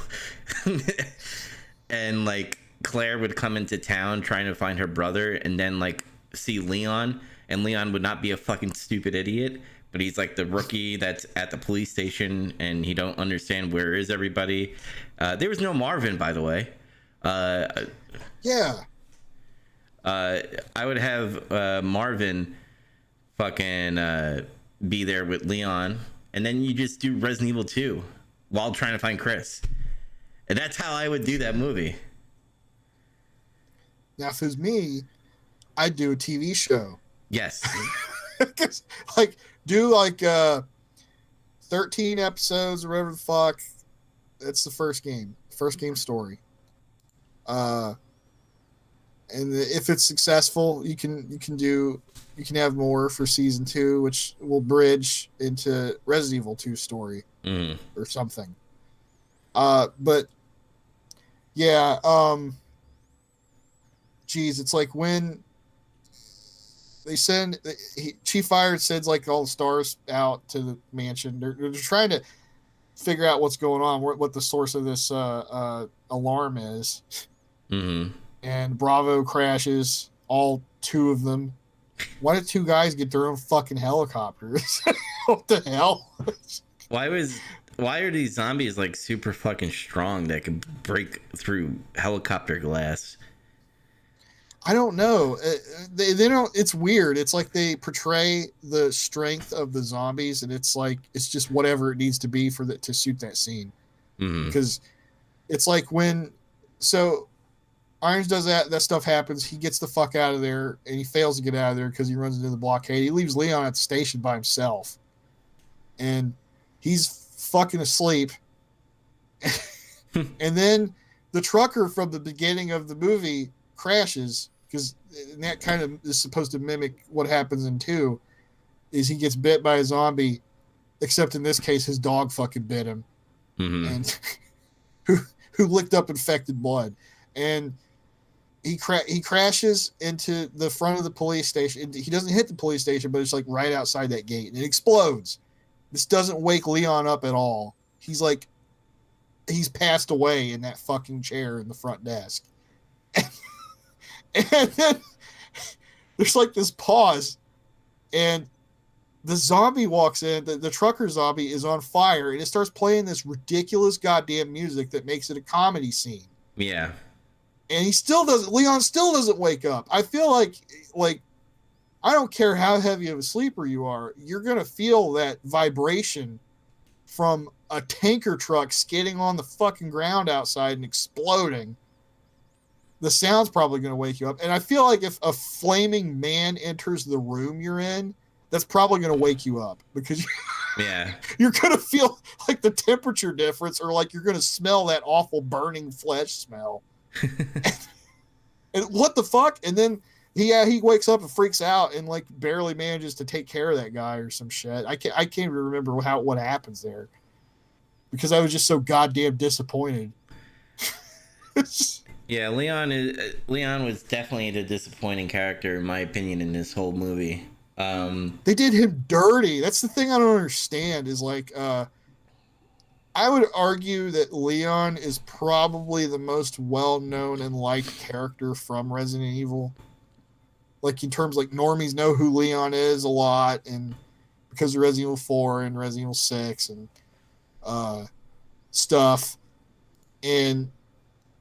and like Claire would come into town trying to find her brother, and then like see Leon, and Leon would not be a fucking stupid idiot, but he's like the rookie that's at the police station, and he don't understand where is everybody. There was no Marvin, by the way. Yeah. I would have Marvin fucking be there with Leon, and then you just do Resident Evil 2 while trying to find Chris. And that's how I would do that movie. Now, if it was me, I'd do a TV show. Yes. Like, do like 13 episodes or whatever the fuck. That's the first game story. And if it's successful, you can have more for season 2, which will bridge into Resident Evil 2 story or something. But yeah, geez, it's like when they send Chief Fire sends like all the stars out to the mansion. They're trying to figure out what's going on, what the source of this alarm is. Mm-hmm. And Bravo crashes, all 2 of them. Why did 2 guys get their own fucking helicopters? What the hell? Why are these zombies like super fucking strong that can break through helicopter glass? I don't know. They don't. It's weird. It's like they portray the strength of the zombies, and it's like it's just whatever it needs to be to suit that scene. Mm-hmm. Because it's like when Irons does that stuff happens. He gets the fuck out of there, and he fails to get out of there because he runs into the blockade. He leaves Leon at the station by himself, and he's fucking asleep. And then the trucker from the beginning of the movie crashes, because that kind of is supposed to mimic what happens in 2, is he gets bit by a zombie, except in this case his dog fucking bit him, and who licked up infected blood, and he crashes into the front of the police station. He doesn't hit the police station, but it's like right outside that gate, and it explodes. This doesn't wake Leon up at all. He's passed away in that fucking chair in the front desk. And then there's like this pause, and the zombie walks in. The trucker zombie is on fire, and it starts playing this ridiculous goddamn music that makes it a comedy scene. Yeah. And Leon still doesn't wake up. I feel like I don't care how heavy of a sleeper you are, you're going to feel that vibration from a tanker truck skidding on the fucking ground outside and exploding. The sound's probably going to wake you up. And I feel like if a flaming man enters the room you're in, that's probably going to wake you up, because you're going to feel like the temperature difference, or like you're going to smell that awful burning flesh smell. And what the fuck? And then he wakes up and freaks out and like barely manages to take care of that guy or some shit. I can't even remember what happens there, because I was just so goddamn disappointed. Yeah, Leon was definitely the disappointing character in my opinion in this whole movie. They did him dirty. That's the thing I don't understand, is like I would argue that Leon is probably the most well-known and liked character from Resident Evil. Like, in terms, like, normies know who Leon is a lot, and because of Resident Evil 4 and Resident Evil 6 and stuff. And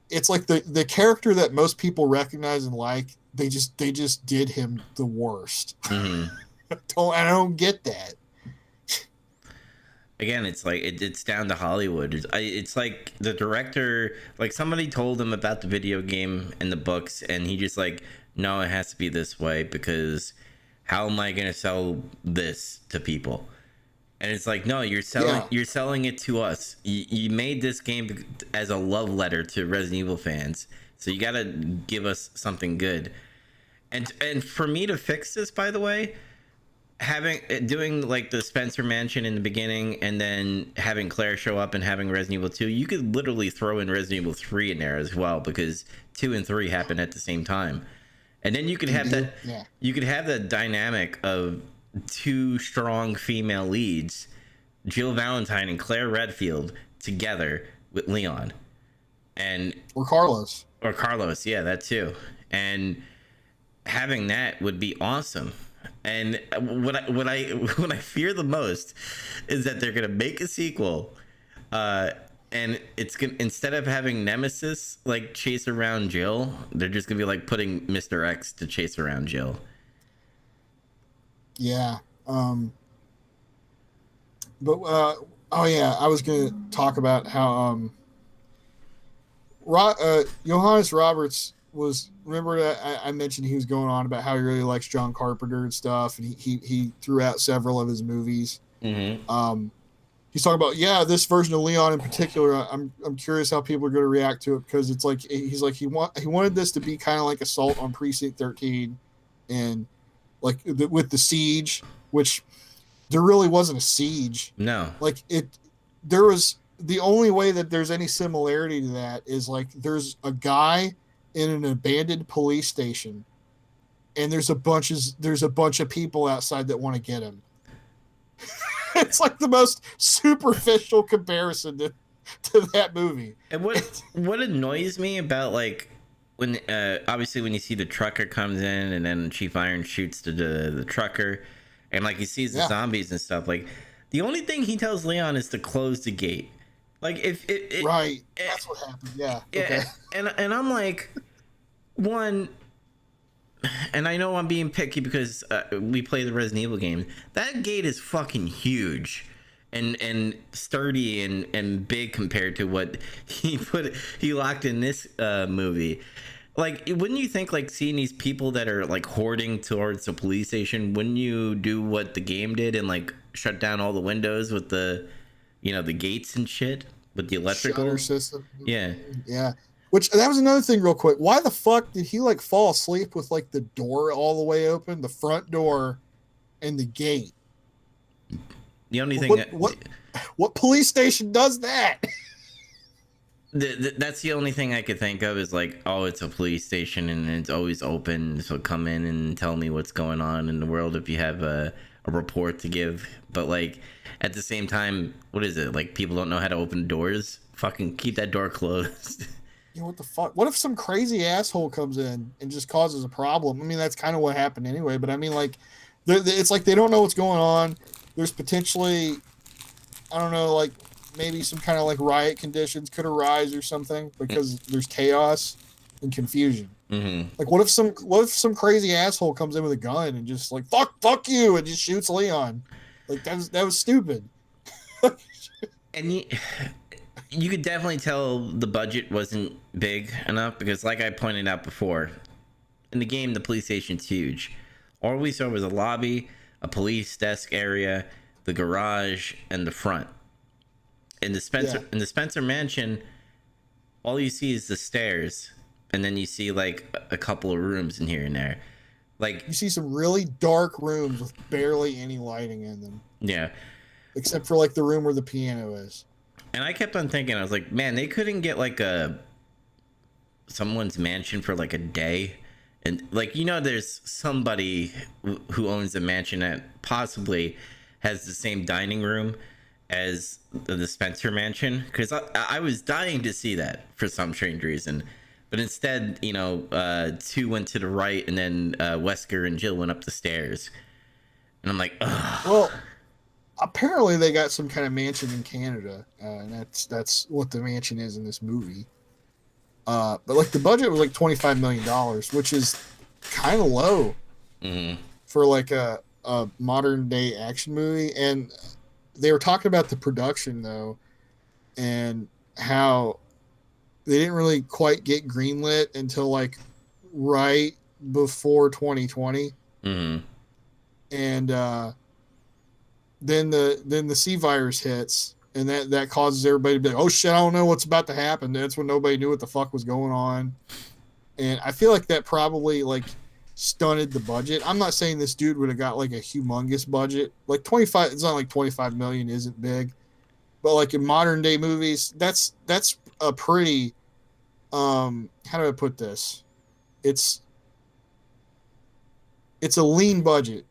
it's like the character that most people recognize and like, they just did him the worst. Mm-hmm. I don't get that. Again, it's like it's down to Hollywood. It's like the director, like somebody told him about the video game and the books, and he just like, no, it has to be this way, because how am I going to sell this to people? And it's like, no, you're selling it to us. You made this game as a love letter to Resident Evil fans, so you got to give us something good. And for me to fix this, by the way, having doing like the Spencer Mansion in the beginning, and then having Claire show up and having Resident Evil 2, you could literally throw in Resident Evil 3 in there as well, because 2 and 3 happen at the same time. And then you could have that, Yeah. you could have the dynamic of two strong female leads, Jill Valentine and Claire Redfield, together with Leon. And Or Carlos, yeah, that too. And having that would be awesome. And what I fear the most is that they're gonna make a sequel, and it's gonna, instead of having Nemesis like chase around Jill, they're just gonna be like putting Mr. X to chase around Jill. Yeah. But oh yeah, I was gonna talk about how Johannes Roberts was, remember that I mentioned he was going on about how he really likes John Carpenter and stuff, and he threw out several of his movies. Mm-hmm. He's talking about, yeah, this version of Leon in particular. I'm curious how people are going to react to it, because it's like he's like he wanted this to be kind of like Assault on Precinct 13, and like with the siege, which there really wasn't a siege. No. Like there was, the only way that there's any similarity to that is like there's a guy in an abandoned police station, and there's a bunch of people outside that want to get him. It's like the most superficial comparison to that movie. And what annoys me about, like, when obviously when you see the trucker comes in and then Chief Iron shoots the trucker, and like he sees the zombies and stuff, like the only thing he tells Leon is to close the gate. Like if it right, that's what happened. Yeah. Okay. And I'm like, one, and I know I'm being picky because we play the Resident Evil games. That gate is fucking huge and sturdy and big compared to what he locked in this movie. Like, wouldn't you think, like, seeing these people that are like hoarding towards the police station, wouldn't you do what the game did and like shut down all the windows with the, you know, the gates and shit with the electrical shutter system? Yeah. Which, that was another thing real quick. Why the fuck did he like fall asleep with like the door all the way open, the front door and the gate? The only thing what police station does that? That's the only thing I could think of is like, oh, it's a police station and it's always open, so come in and tell me what's going on in the world if you have a report to give. But like, at the same time, what is it, like, people don't know how to open doors? Fucking keep that door closed. You know, what the fuck? What if some crazy asshole comes in and just causes a problem? I mean, that's kind of what happened anyway, but I mean, like, it's like they don't know what's going on. There's potentially, I don't know, like maybe some kind of like riot conditions could arise or something because there's chaos and confusion. Mm-hmm. Like, what if some crazy asshole comes in with a gun and just like fuck you and just shoots Leon? Like, that was stupid. And you could definitely tell the budget wasn't big enough because, like I pointed out before, in the game the police station's huge. All we saw was a lobby, a police desk area, the garage, and the front. In the Spencer Mansion, all you see is the stairs, and then you see like a couple of rooms in here and there. Like, you see some really dark rooms with barely any lighting in them. Yeah. Except for like the room where the piano is. And I kept on thinking, I was like, man, they couldn't get like someone's mansion for like a day. And like, you know, there's somebody who owns a mansion that possibly has the same dining room as the Spencer Mansion, because I was dying to see that for some strange reason, but instead, you know, 2 went to the right, and then Wesker and Jill went up the stairs, and I'm like, ugh. Well, apparently they got some kind of mansion in Canada, and that's what the mansion is in this movie. But like the budget was like $25 million, which is kind of low for like a modern day action movie. And they were talking about the production though, and how they didn't really quite get greenlit until like right before 2020. And then the C virus hits, and that causes everybody to be like, oh shit, I don't know what's about to happen. That's when nobody knew what the fuck was going on. And I feel like that probably, like, stunted the budget. I'm not saying this dude would have got like a humongous budget. Like 25, it's not like 25 million isn't big, but like in modern day movies, that's a pretty how do I put this? It's a lean budget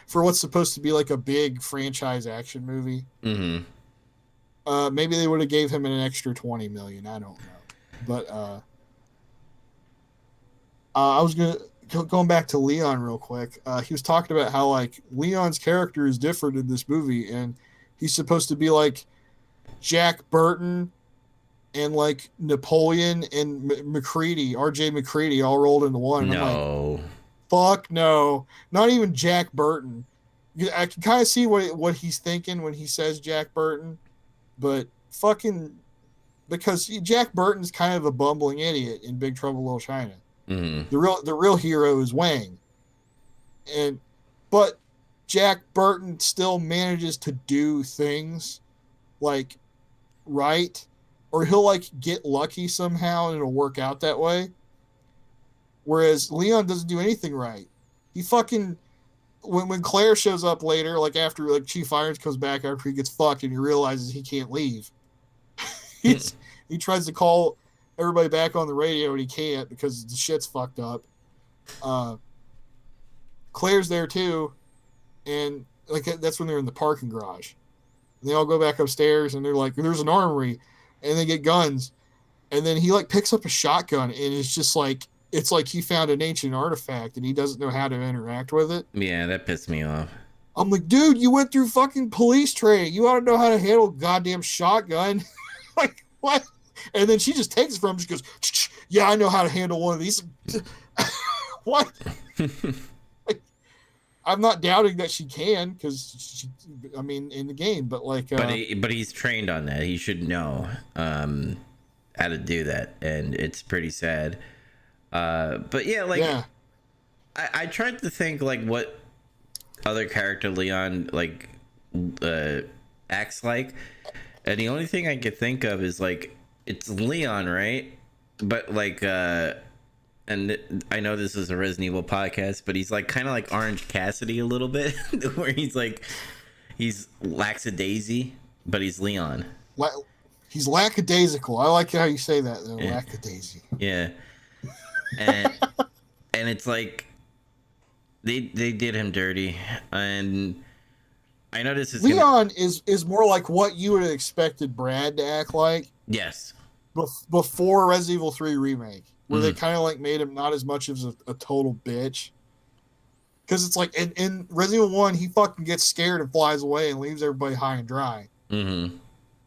for what's supposed to be like a big franchise action movie. Mm-hmm. Maybe they would have gave him an extra 20 million. I don't know, but I was going back to Leon real quick. He was talking about how like Leon's character is different in this movie, and he's supposed to be like Jack Burton and like Napoleon and McCready, R.J. McCready, all rolled into one. And No. I'm like, fuck no, not even Jack Burton. I can kind of see what he's thinking when he says Jack Burton, but fucking because Jack Burton's kind of a bumbling idiot in Big Trouble in Little China. Mm-hmm. The real hero is Wang, but Jack Burton still manages to do things like right, or he'll like get lucky somehow and it'll work out that way. Whereas Leon doesn't do anything right. He fucking when Claire shows up later, like after like Chief Irons comes back after he gets fucked and he realizes he can't leave. He tries to call everybody back on the radio and he can't because the shit's fucked up. Claire's there too, and like that's when they're in the parking garage. And they all go back upstairs and they're like, "There's an armory," and they get guns, and then he like picks up a shotgun and it's just like it's like he found an ancient artifact and he doesn't know how to interact with it. Yeah, that pissed me off. I'm like, dude, you went through fucking police training. You ought to know how to handle a goddamn shotgun. Like, what? And then she just takes it from him. She goes, yeah, I know how to handle one of these. What? Like, I'm not doubting that she can because, I mean, in the game, but like. But he's trained on that. He should know how to do that. And it's pretty sad. But yeah, like, yeah. I tried to think, like, what other character Leon, like, acts like. And the only thing I could think of is, like, it's Leon, right? But like and I know this is a Resident Evil podcast, but he's like kind of like Orange Cassidy a little bit where he's lackadaisy, but he's Leon. He's lackadaisical. I like how you say that though. Yeah. Lackadaisy. Yeah. And it's like they did him dirty, and I know this is Leon is more like what you would have expected Brad to act like. Yes. Before Resident Evil 3 remake, where they kind of like made him not as much as a total bitch. Because it's like in Resident Evil 1, he fucking gets scared and flies away and leaves everybody high and dry. Mm-hmm.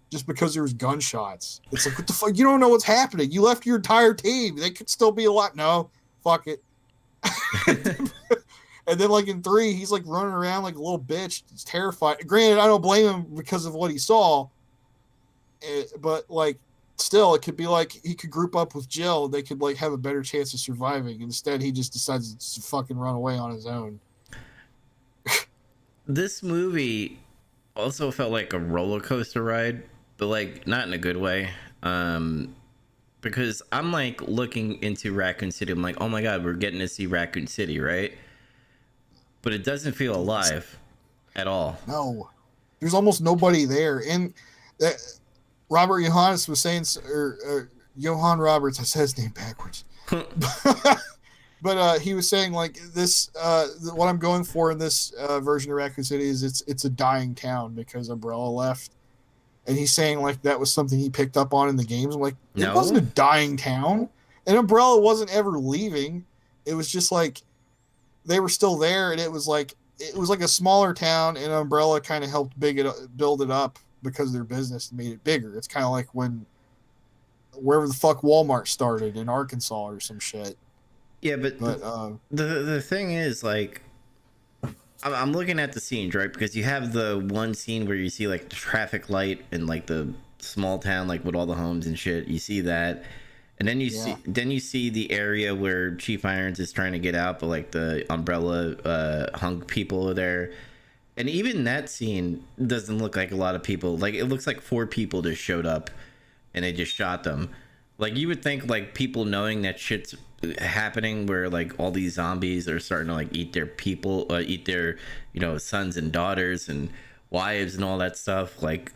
Just because there was gunshots. It's like, what the fuck? You don't know what's happening. You left your entire team. They could still be alive. No, fuck it. And then like in 3, he's like running around like a little bitch. It's terrifying. Granted, I don't blame him because of what he saw. But like, still, it could be like he could group up with Jill. They could like have a better chance of surviving. Instead, he just decides to fucking run away on his own. This movie also felt like a roller coaster ride, but like not in a good way. Because I'm like looking into Raccoon City. I'm like, oh my god, we're getting to see Raccoon City, right? But it doesn't feel alive at all. No, there's almost nobody there, and that. Robert Johannes was saying, or Johann Roberts, I said his name backwards. But he was saying like this, what I'm going for in this version of Raccoon City is it's a dying town because Umbrella left. And he's saying like that was something he picked up on in the games. I'm like, it wasn't a dying town. And Umbrella wasn't ever leaving. It was just like they were still there, and it was like a smaller town, and Umbrella kind of helped build it up. Because their business made it bigger. It's kind of like when wherever the fuck Walmart started in Arkansas or some shit. Yeah, but the thing is, like, I'm looking at the scenes, right? Because you have the one scene where you see like the traffic light and like the small town, like with all the homes and shit. You see that, and then you see the area where Chief Irons is trying to get out, but like the Umbrella hung people are there. And even that scene doesn't look like a lot of people. Like, it looks like 4 people just showed up and they just shot them. Like, you would think, like, people knowing that shit's happening where like all these zombies are starting to like eat their people, eat their, you know, sons and daughters and wives and all that stuff. Like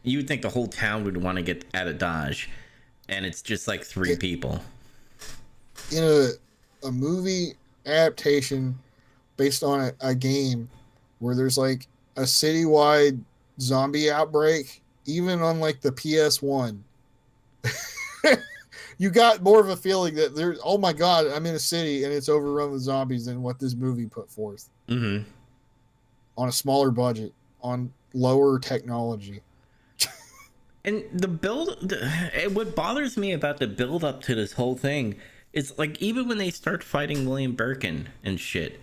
you would think the whole town would want to get out of Dodge, and it's just like three people. In a movie adaptation based on a game where there's like a citywide zombie outbreak, even on like the PS1, you got more of a feeling that there's, oh my god, I'm in a city and it's overrun with zombies than what this movie put forth. Mm-hmm. On a smaller budget, on lower technology. And the build, what bothers me about the build up to this whole thing is like, even when they start fighting William Birkin and shit,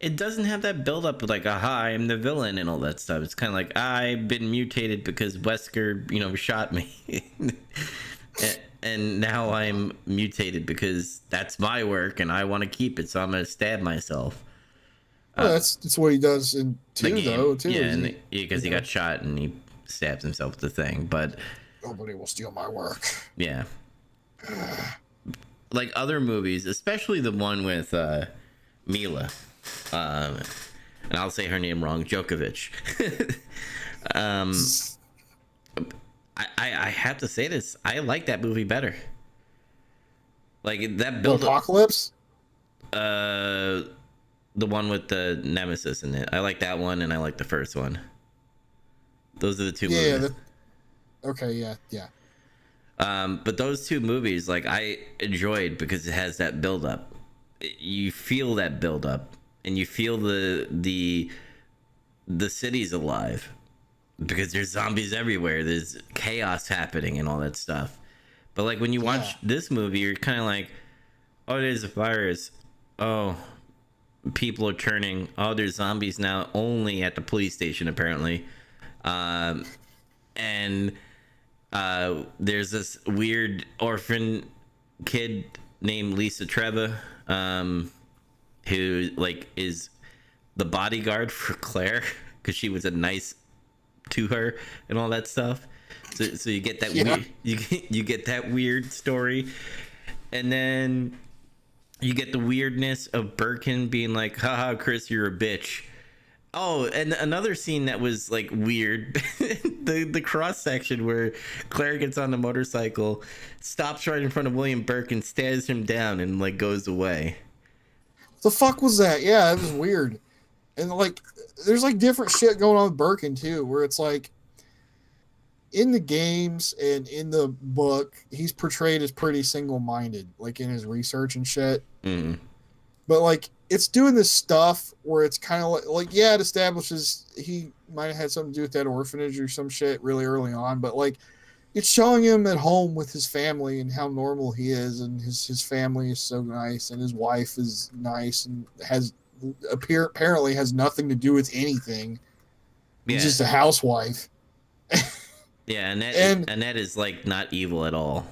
it doesn't have that build up like, aha, I'm the villain and all that stuff. It's kind of like, I've been mutated because Wesker, you know, shot me. and now I'm mutated because that's my work and I want to keep it, so I'm going to stab myself. Well, that's what he does in 2, though, too. Yeah, because he got shot and he stabs himself with the thing, but nobody will steal my work. Yeah. Like other movies, especially the one with Mila, and I'll say her name wrong, Djokovic. I have to say this, I like that movie better. Like that build Apocalypse? The one with the Nemesis in it. I like that one, and I like the first one. Those are the two movies. Okay, yeah. But those two movies, like, I enjoyed because it has that build up. You feel that build up, and you feel the city's alive because there's zombies everywhere. There's chaos happening and all that stuff. But like when you watch this movie, you're kind of like, oh, there's a virus. Oh, people are turning. Oh, there's zombies now only at the police station apparently. And there's this weird orphan kid named Lisa Treva, who like is the bodyguard for Claire because she was a nice to her and all that stuff. So you get that weird, you get that weird story, and then you get the weirdness of Birkin being like, haha, Chris, you're a bitch. Oh, and another scene that was like weird, the cross section where Claire gets on the motorcycle, stops right in front of William Birkin, stares him down, and like goes away. The fuck was that? Yeah, it was weird. And like, there's like different shit going on with Birkin too, where it's like in the games and in the book, he's portrayed as pretty single-minded, like in his research and shit. Mm. But like, it's doing this stuff where it's kind of like, yeah, it establishes he might have had something to do with that orphanage or some shit really early on, but like, it's showing him at home with his family and how normal he is, and his family is so nice, and his wife is nice and apparently has nothing to do with anything. Yeah. He's just a housewife. Yeah, Annette is like not evil at all.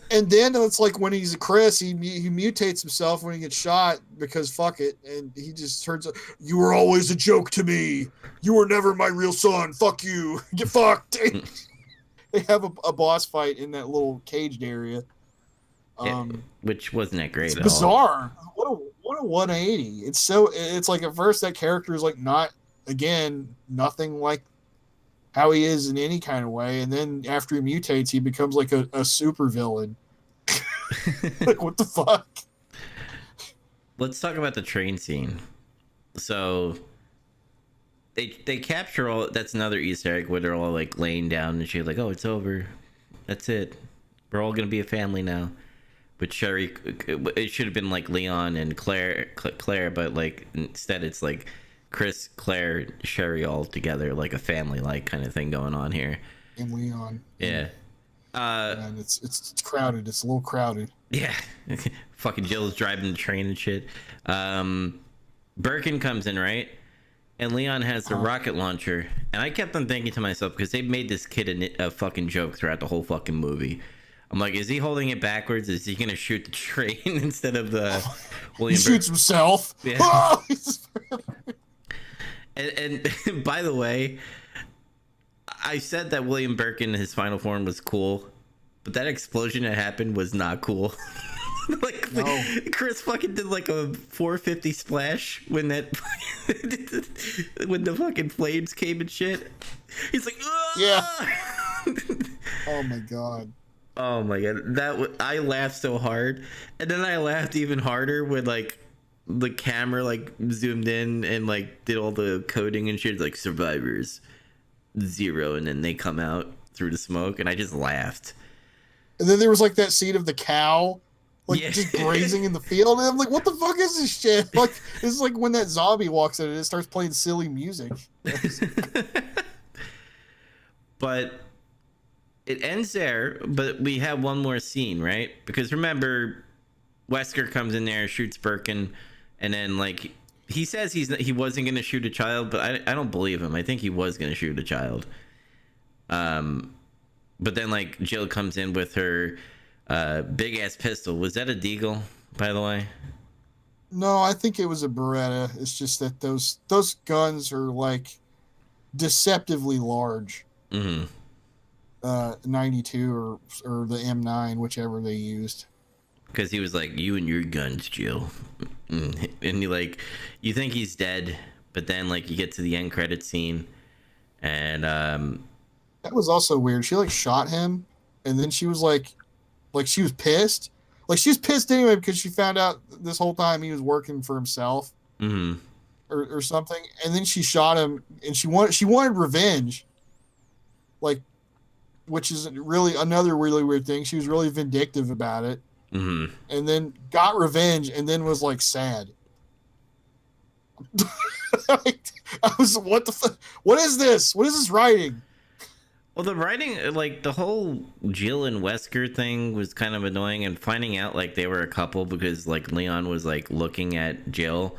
And then it's like when he's a Chris, he mutates himself when he gets shot because fuck it, and he just turns out, you were always a joke to me. You were never my real son. Fuck you. Get fucked. They have a boss fight in that little caged area. Which wasn't that great it's at bizarre. All. What a 180. It's like at first that character is like nothing like how he is in any kind of way, and then after he mutates, he becomes like a super villain. Like, what the fuck? Let's talk about the train scene. So they capture all. That's another Easter egg where they're all like laying down and she's like, "Oh, it's over. That's it. We're all gonna be a family now." But Sherry, it should have been like Leon and Claire, but like instead it's like Chris, Claire, Sherry all together, like a family-like kind of thing going on here. And Leon. Yeah. And it's crowded. It's a little crowded. Yeah. Fucking Jill's driving the train and shit. Birkin comes in, right? And Leon has the rocket launcher. And I kept on thinking to myself, because they made this kid a fucking joke throughout the whole fucking movie. I'm like, is he holding it backwards? Is he going to shoot the train instead of the William He shoots himself. Yeah. Oh, and by the way, I said that William Birkin, his final form was cool, but that explosion that happened was not cool. Like No. Chris fucking did like a 450 splash when that when the fucking flames came and shit. He's like, Yeah. "Ah!" Oh my god. Oh my god, I laughed so hard, and then I laughed even harder when like the camera like zoomed in and like did all the coding and shit, like survivors 0, and then they come out through the smoke, and I just laughed. And then there was like that scene of the cow, like Yeah. just grazing in the field, and I'm like, what the fuck is this shit? Like, this is like when that zombie walks in and it starts playing silly music. But it ends there, but we have one more scene, right? Because remember, Wesker comes in there, shoots Birkin, and then like he says he wasn't gonna shoot a child, but I don't believe him. I think he was gonna shoot a child. But then like Jill comes in with her big ass pistol. Was that a Deagle, by the way? No, I think it was a Beretta. It's just that those guns are like deceptively large. Mm-hmm. 92 or the M9, whichever they used. Because he was like, "You and your guns, Jill," and you think he's dead, but then like you get to the end credit scene, and That was also weird. She like shot him, and then she was like she was pissed. Like she was pissed anyway because she found out this whole time he was working for himself mm-hmm. or something. And then she shot him, and she wanted revenge. Like, which is really another really weird thing. She was really vindictive about it, Mm-hmm. and then got revenge, and then was like sad. Like, I was what the fuck? What is this? What is this writing? Well, the writing, like the whole Jill and Wesker thing was kind of annoying, and finding out like they were a couple because like Leon was like looking at Jill,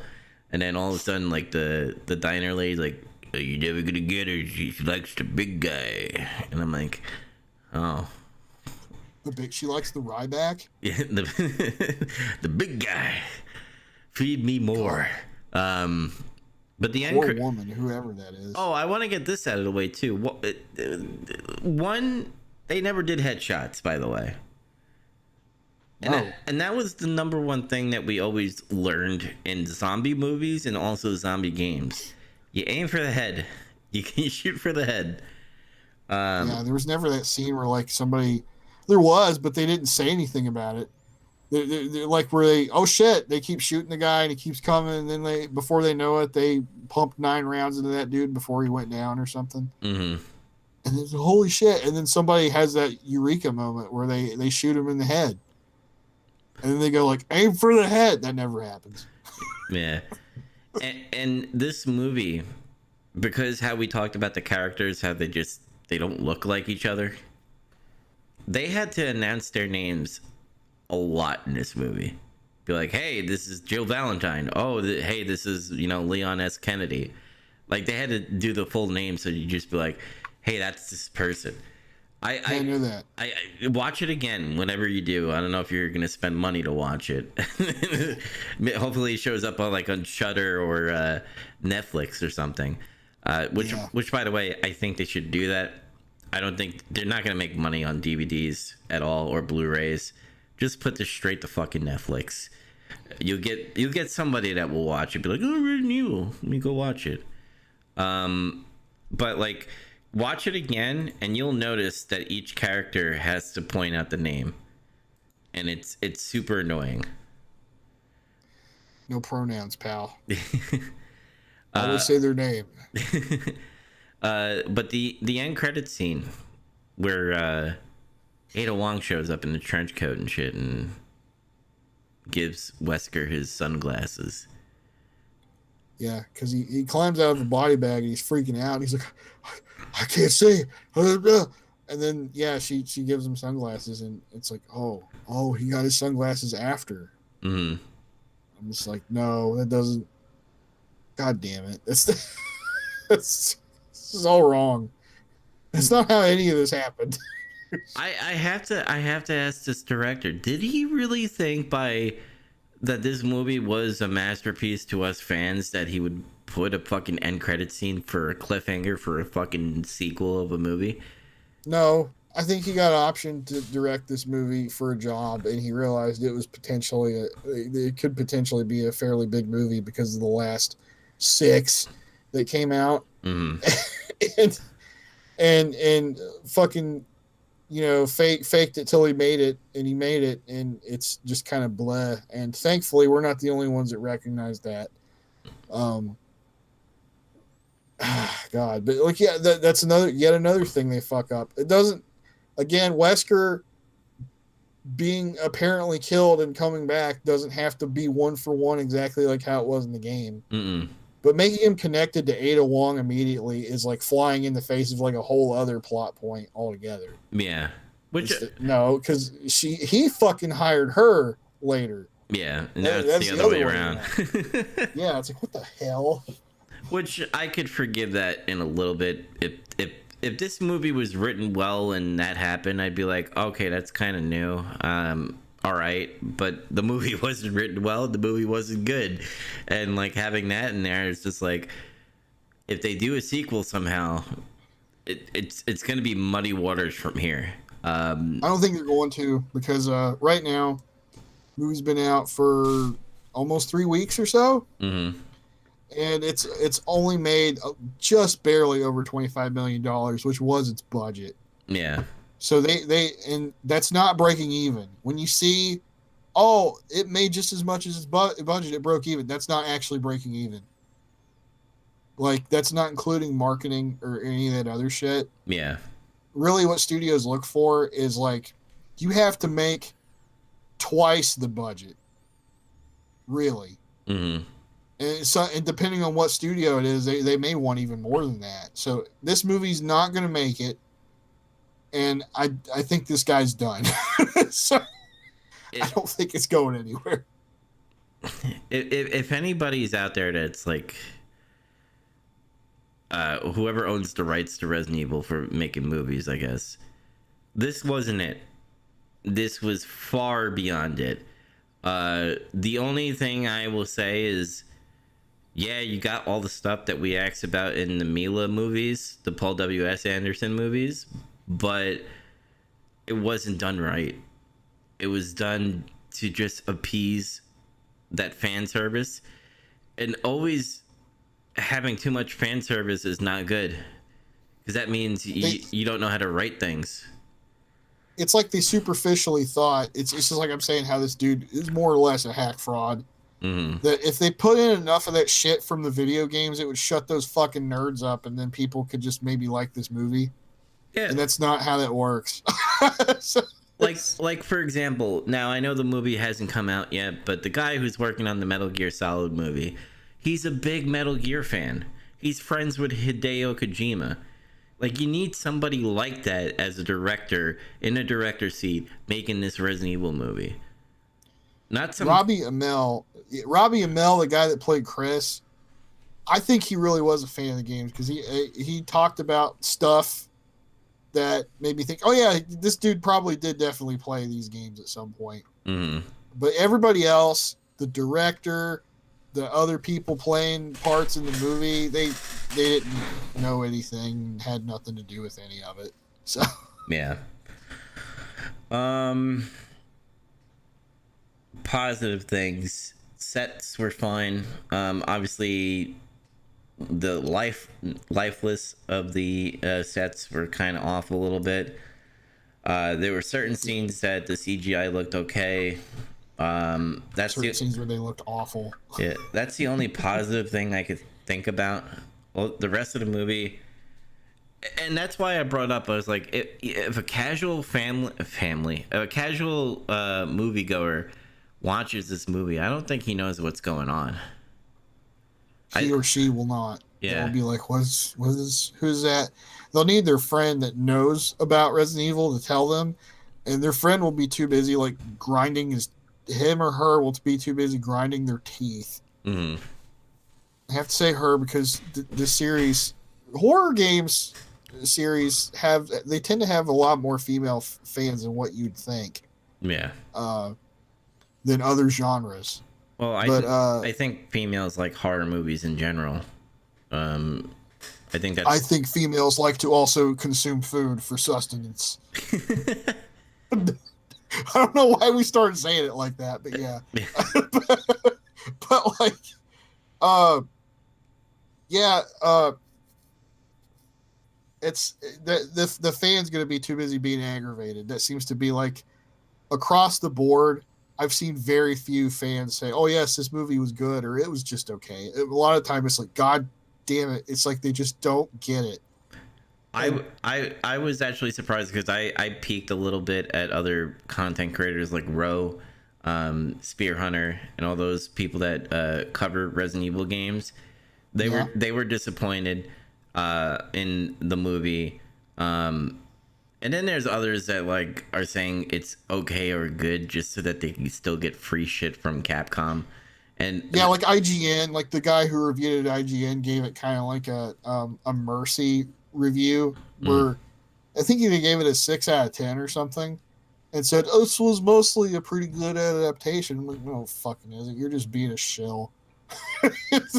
and then all of a sudden like the diner lady's like, "Are you never gonna get her? She likes the big guy," and I'm like, oh. She likes the Ryback. Yeah, the big guy. Feed me more. But the Poor woman, whoever that is. Oh, I want to get this out of the way too. One, they never did headshots, by the way. And that was the number one thing that we always learned in zombie movies and also zombie games. You aim for the head. You can shoot for the head. Yeah, there was never that scene where like somebody. There was, but they didn't say anything about it. They're like where they, oh shit, they keep shooting the guy and he keeps coming, and then before they know it, they pumped 9 rounds into that dude before he went down or something. Mm-hmm. And it's holy shit, and then somebody has that eureka moment where they shoot him in the head, and then they go like, aim for the head. That never happens. Yeah, and this movie, because how we talked about the characters, how they don't look like each other. They had to announce their names a lot in this movie. Be like, hey, this is Jill Valentine. Oh, hey, this is, Leon S. Kennedy. Like, they had to do the full name, so you just be like, hey, that's this person. I knew that. I watch it again whenever you do. I don't know if you're gonna spend money to watch it. Hopefully, it shows up on Shudder or Netflix or something. Which, by the way, I think they should do that. I don't think they're not gonna make money on DVDs at all or Blu-rays. Just put this straight to fucking Netflix. You'll get somebody that will watch it. Be like, oh, Resident Evil. Let me go watch it. But like, watch it again, and you'll notice that each character has to point out the name, and it's super annoying. No pronouns, pal. Always say their name. But the end credit scene where Ada Wong shows up in the trench coat and shit and gives Wesker his sunglasses. Yeah, because he climbs out of the body bag and he's freaking out. He's like, I can't see. And then, yeah, she gives him sunglasses, and it's like, oh, he got his sunglasses after. Mm-hmm. I'm just like, no, that doesn't. God damn it. This is all wrong. That's not how any of this happened. I have to ask this director, did he really think that this movie was a masterpiece to us fans, that he would put a fucking end credit scene for a cliffhanger for a fucking sequel of a movie? No, I think he got an option to direct this movie for a job, and he realized it was it could potentially be a fairly big movie because of the last 6 that came out, Mm. and and fucking faked it till he made it, and he made it, and it's just kind of bleh. And thankfully, we're not the only ones that recognize that. Um, God, but like, yeah, that's yet another thing they fuck up. It doesn't. Again, Wesker being apparently killed and coming back doesn't have to be one for one exactly like how it was in the game. Mm-mm. But making him connected to Ada Wong immediately is like flying in the face of like a whole other plot point altogether. Yeah. Which no, because he fucking hired her later. Yeah, now it's the other way around. Yeah, it's like, what the hell? Which I could forgive that in a little bit. If this movie was written well and that happened, I'd be like, okay, that's kind of new. All right, but the movie wasn't written well. The movie wasn't good, and like having that in there is just like, if they do a sequel somehow, it's gonna be muddy waters from here. I don't think they're going to, because right now, movie's been out for almost 3 weeks or so, and it's only made just barely over $25 million, which was its budget. Yeah. So and that's not breaking even. When you see, oh, it made just as much as its budget, it broke even. That's not actually breaking even. Like, that's not including marketing or any of that other shit. Yeah. Really, what studios look for is like, you have to make twice the budget. Really. Mm-hmm. And depending on what studio it is, they may want even more than that. So this movie's not going to make it. And I think this guy's done. So I don't think it's going anywhere. If anybody's out there that's like, whoever owns the rights to Resident Evil for making movies, I guess, this wasn't it. This was far beyond it. The only thing I will say is, yeah, you got all the stuff that we asked about in the Mila movies, the Paul W.S. Anderson movies, but it wasn't done right. It was done to just appease that fan service, and always having too much fan service is not good, because that means you don't know how to write things. It's like they superficially thought, it's just like I'm saying, how this dude is more or less a hack fraud. That if they put in enough of that shit from the video games, it would shut those fucking nerds up, and then people could just maybe like this movie. Yeah. And that's not how that works. So, like for example, now I know the movie hasn't come out yet, but the guy who's working on the Metal Gear Solid movie, he's a big Metal Gear fan. He's friends with Hideo Kojima. Like, you need somebody like that as a director, in a director's seat, making this Resident Evil movie. Not some Robbie Amell, the guy that played Chris, I think he really was a fan of the games, because he talked about stuff that made me think, oh yeah, this dude probably did definitely play these games at some point. But everybody else, the director, the other people playing parts in the movie, they didn't know anything, had nothing to do with any of it. So yeah. Positive things. Sets were fine. Obviously, the lifeless of the sets were kind of off a little bit. There were certain scenes that the CGI looked okay. That's certain scenes where they looked awful. Yeah, that's the only positive thing I could think about. Well, the rest of the movie, and that's why I brought up, I was like, if a casual moviegoer watches this movie, I don't think he knows what's going on. He or she will not. Yeah. They'll be like, who's that? They'll need their friend that knows about Resident Evil to tell them, and their friend will be too busy, like, him or her will be too busy grinding their teeth. I have to say her, because the series, horror games series, they tend to have a lot more female fans than what you'd think. Yeah. Than other genres. Well, I think females like horror movies in general. I think females like to also consume food for sustenance. I don't know why we started saying it like that, but yeah. But like, uh, yeah, it's the fan's gonna be too busy being aggravated. That seems to be like across the board. I've seen very few fans say, "Oh yes, this movie was good," or "It was just okay." A lot of time, it's like, "God damn it!" It's like they just don't get it. I was actually surprised because I peeked a little bit at other content creators like Ro, Spear Hunter, and all those people that cover Resident Evil games. They were disappointed in the movie, and then there's others that like are saying it's okay or good just so that they can still get free shit from Capcom. And yeah, like IGN, like the guy who reviewed it at IGN gave it kind of like a mercy review where I think he gave it a 6 out of 10 or something, and said, "Oh, this was mostly a pretty good adaptation." I'm like, no, fucking is it? You're just being a shill.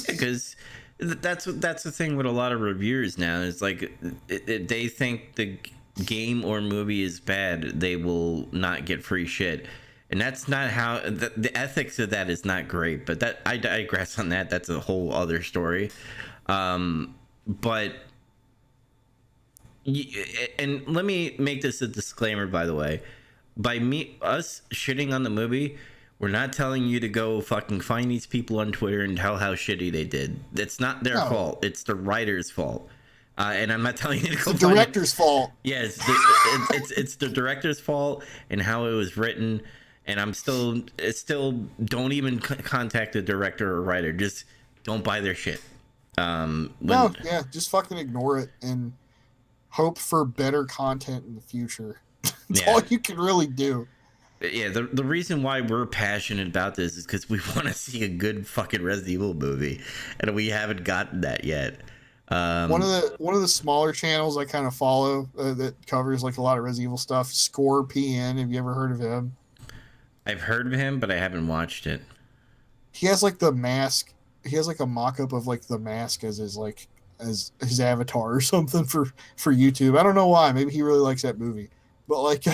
because that's the thing with a lot of reviewers now. It's like they think the game or movie is bad, they will not get free shit, and that's not how the ethics of that is not great. But that I digress on that. That's a whole other story. But and let me make this a disclaimer, by the way. By us shitting on the movie, we're not telling you to go fucking find these people on Twitter and tell how shitty they did. It's not their fault. It's the writer's fault. And I'm not telling you to go the director's fault. Yeah, it's the director's fault and how it was written. And I'm still don't even contact the director or writer. Just don't buy their shit. Just fucking ignore it and hope for better content in the future. That's all you can really do. Yeah, the reason why we're passionate about this is because we want to see a good fucking Resident Evil movie, and we haven't gotten that yet. One of the smaller channels I kind of follow that covers like a lot of Resident Evil stuff, Score PN. Have you ever heard of him? I've heard of him, but I haven't watched it. He has like the mask. He has like a mock-up of like the mask as his avatar or something for YouTube. I don't know why. Maybe he really likes that movie. But like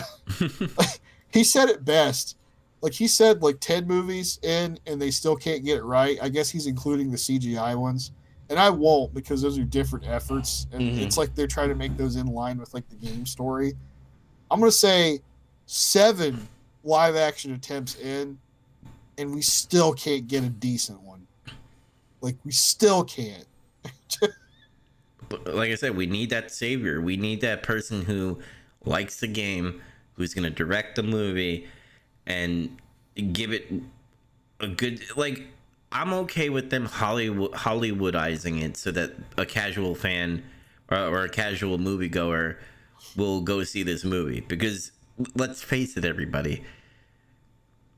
he said it best. Like he said like 10 movies in and they still can't get it right. I guess he's including the CGI ones. And I won't because those are different efforts. And it's like they're trying to make those in line with like the game story. I'm going to say 7 live action attempts in and we still can't get a decent one. Like we still can't. But like I said, we need that savior. We need that person who likes the game, who's going to direct the movie and give it a good, like, I'm okay with them Hollywoodizing it so that a casual fan or a casual moviegoer will go see this movie. Because let's face it, everybody,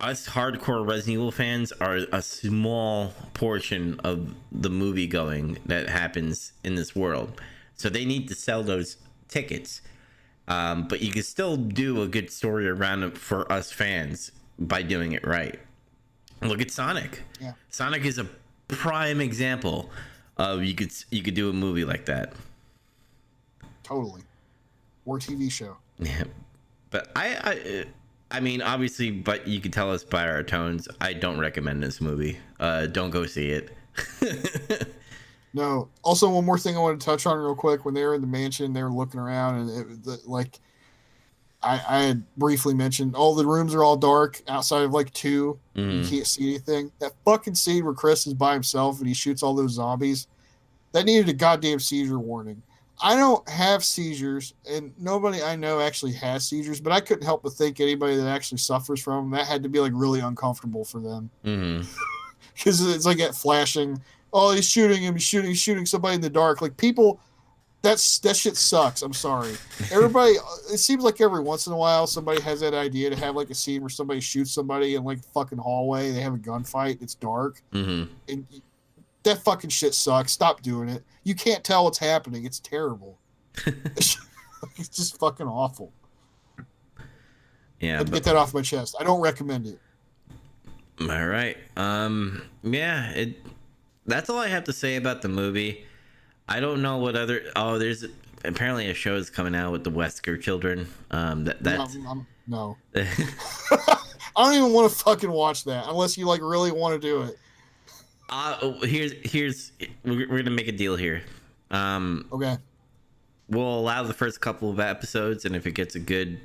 us hardcore Resident Evil fans are a small portion of the movie going that happens in this world. So they need to sell those tickets. But you can still do a good story around it for us fans by doing it right. Look at Sonic. Yeah. Sonic is a prime example of you could do a movie like that. Totally. Or TV show. Yeah. But I mean, obviously, but you can tell us by our tones, I don't recommend this movie. Don't go see it. No. Also, one more thing I want to touch on real quick. When they were in the mansion, they were looking around, and I had briefly mentioned, all the rooms are all dark outside of like 2. You can't see anything. That fucking scene where Chris is by himself and he shoots all those zombies, that needed a goddamn seizure warning. I don't have seizures, and nobody I know actually has seizures, but I couldn't help but think anybody that actually suffers from them, that had to be like really uncomfortable for them. Because it's like that flashing, oh, he's shooting him, he's shooting somebody in the dark. Like people, that shit sucks. I'm sorry. Everybody, it seems like every once in a while somebody has that idea to have like a scene where somebody shoots somebody in like a fucking hallway, they have a gunfight, it's dark. And that fucking shit sucks. Stop doing it. You can't tell what's happening. It's terrible. It's just fucking awful. Yeah. Get that off my chest. I don't recommend it. All right. Yeah. That's all I have to say about the movie. I don't know what other. Oh, there's apparently a show is coming out with the Wesker children. That's. No. I don't even want to fucking watch that unless you like really want to do it. Here's we're gonna make a deal here. Okay. We'll allow the first couple of episodes, and if it gets a good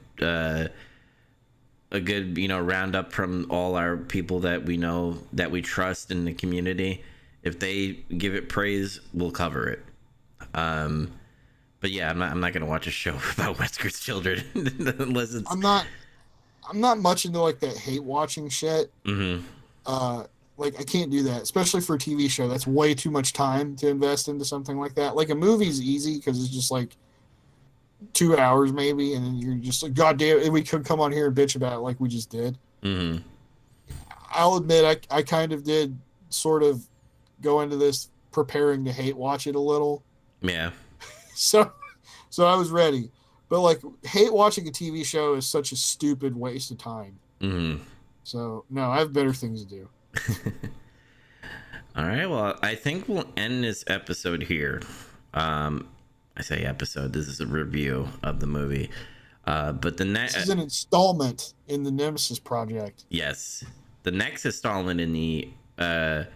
roundup from all our people that we know that we trust in the community, if they give it praise, we'll cover it. But yeah, I'm not gonna watch a show about Wesker's children unless it's. I'm not much into like that hate watching shit. Mm-hmm. Like I can't do that, especially for a TV show. That's way too much time to invest into something like that. Like a movie's easy because it's just like 2 hours maybe, and then you're just like, God damn it, we could come on here and bitch about it like we just did. Mm-hmm. I'll admit I kind of did sort of go into this preparing to hate watch it a little. Yeah. So I was ready. But like hate watching a TV show is such a stupid waste of time. Mm-hmm. So no, I have better things to do. All right. Well, I think we'll end this episode here. I say episode. This is a review of the movie. But the next this is an installment in the Nemesis Project. Yes, the next installment in the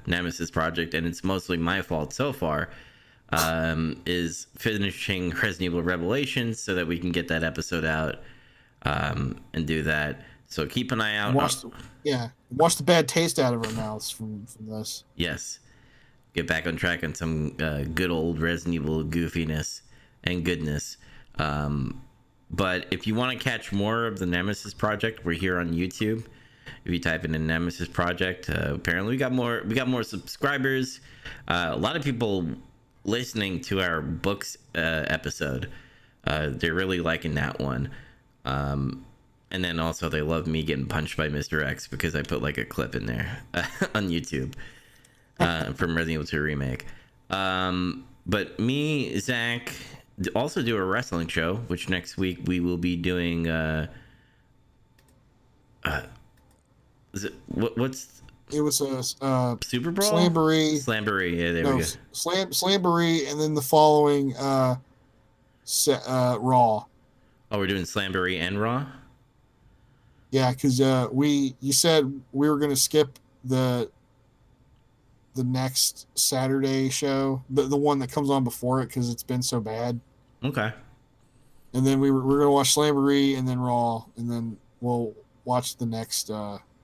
Nemesis Project, and it's mostly my fault so far. Is finishing Resident Evil Revelations so that we can get that episode out and do that. So keep an eye out. Wash the bad taste out of our mouths from this. Yes. Get back on track on some good old Resident Evil goofiness and goodness. But if you want to catch more of the Nemesis Project, we're here on YouTube. If you type in the Nemesis Project, apparently we got more subscribers. A lot of people listening to our books episode. They're really liking that one. And then also they love me getting punched by Mr. X because I put like a clip in there on YouTube from Resident Evil 2 Remake. But me, Zach, also do a wrestling show, which next week we will be doing is it what's it was a Super Brawl? Slamboree, yeah, there we go. Slamboree, and then the following Raw. Oh, we're doing Slamboree and Raw? Yeah, because you said we were gonna skip the next Saturday show, the one that comes on before it because it's been so bad. Okay. And then we're gonna watch Slamboree and then Raw, and then we'll watch the next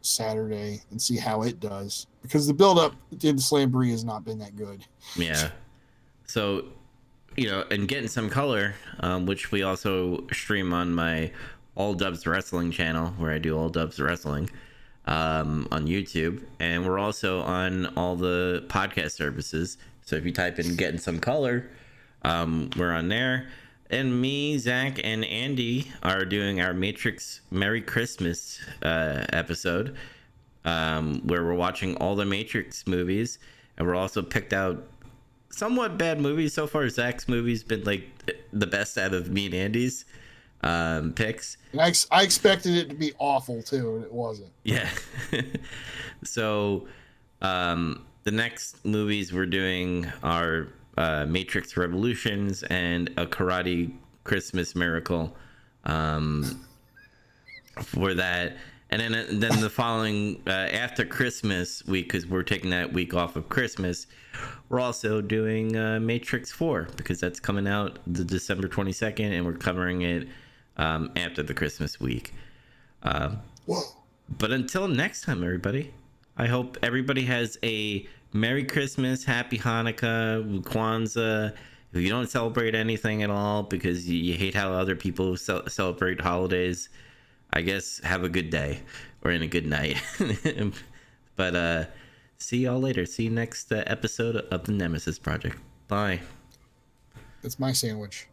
Saturday and see how it does, because the build up into Slamboree has not been that good. Yeah. So, and Getting Some Color, which we also stream on my All Dubs Wrestling channel, where I do All Dubs Wrestling on YouTube, and we're also on all the podcast services. So if you type in Getting Some Color, we're on there. And me, Zach, and Andy are doing our Matrix Merry Christmas episode, where we're watching all the Matrix movies, and we're also picked out somewhat bad movies. So far, Zach's movie's been like the best out of me and Andy's picks. And I expected it to be awful too, and it wasn't. Yeah. So the next movies we're doing are Matrix Revolutions and A Karate Christmas Miracle for that. And then the following after Christmas week, because we're taking that week off of Christmas, we're also doing Matrix 4, because that's coming out the December 22nd, and we're covering it after the Christmas week. Whoa. But until next time, everybody, I hope everybody has a Merry Christmas, Happy Hanukkah, Kwanzaa. If you don't celebrate anything at all because you hate how other people celebrate holidays, I guess have a good day or in a good night. But see y'all later. See you next episode of the Nemesis Project. Bye. That's my sandwich.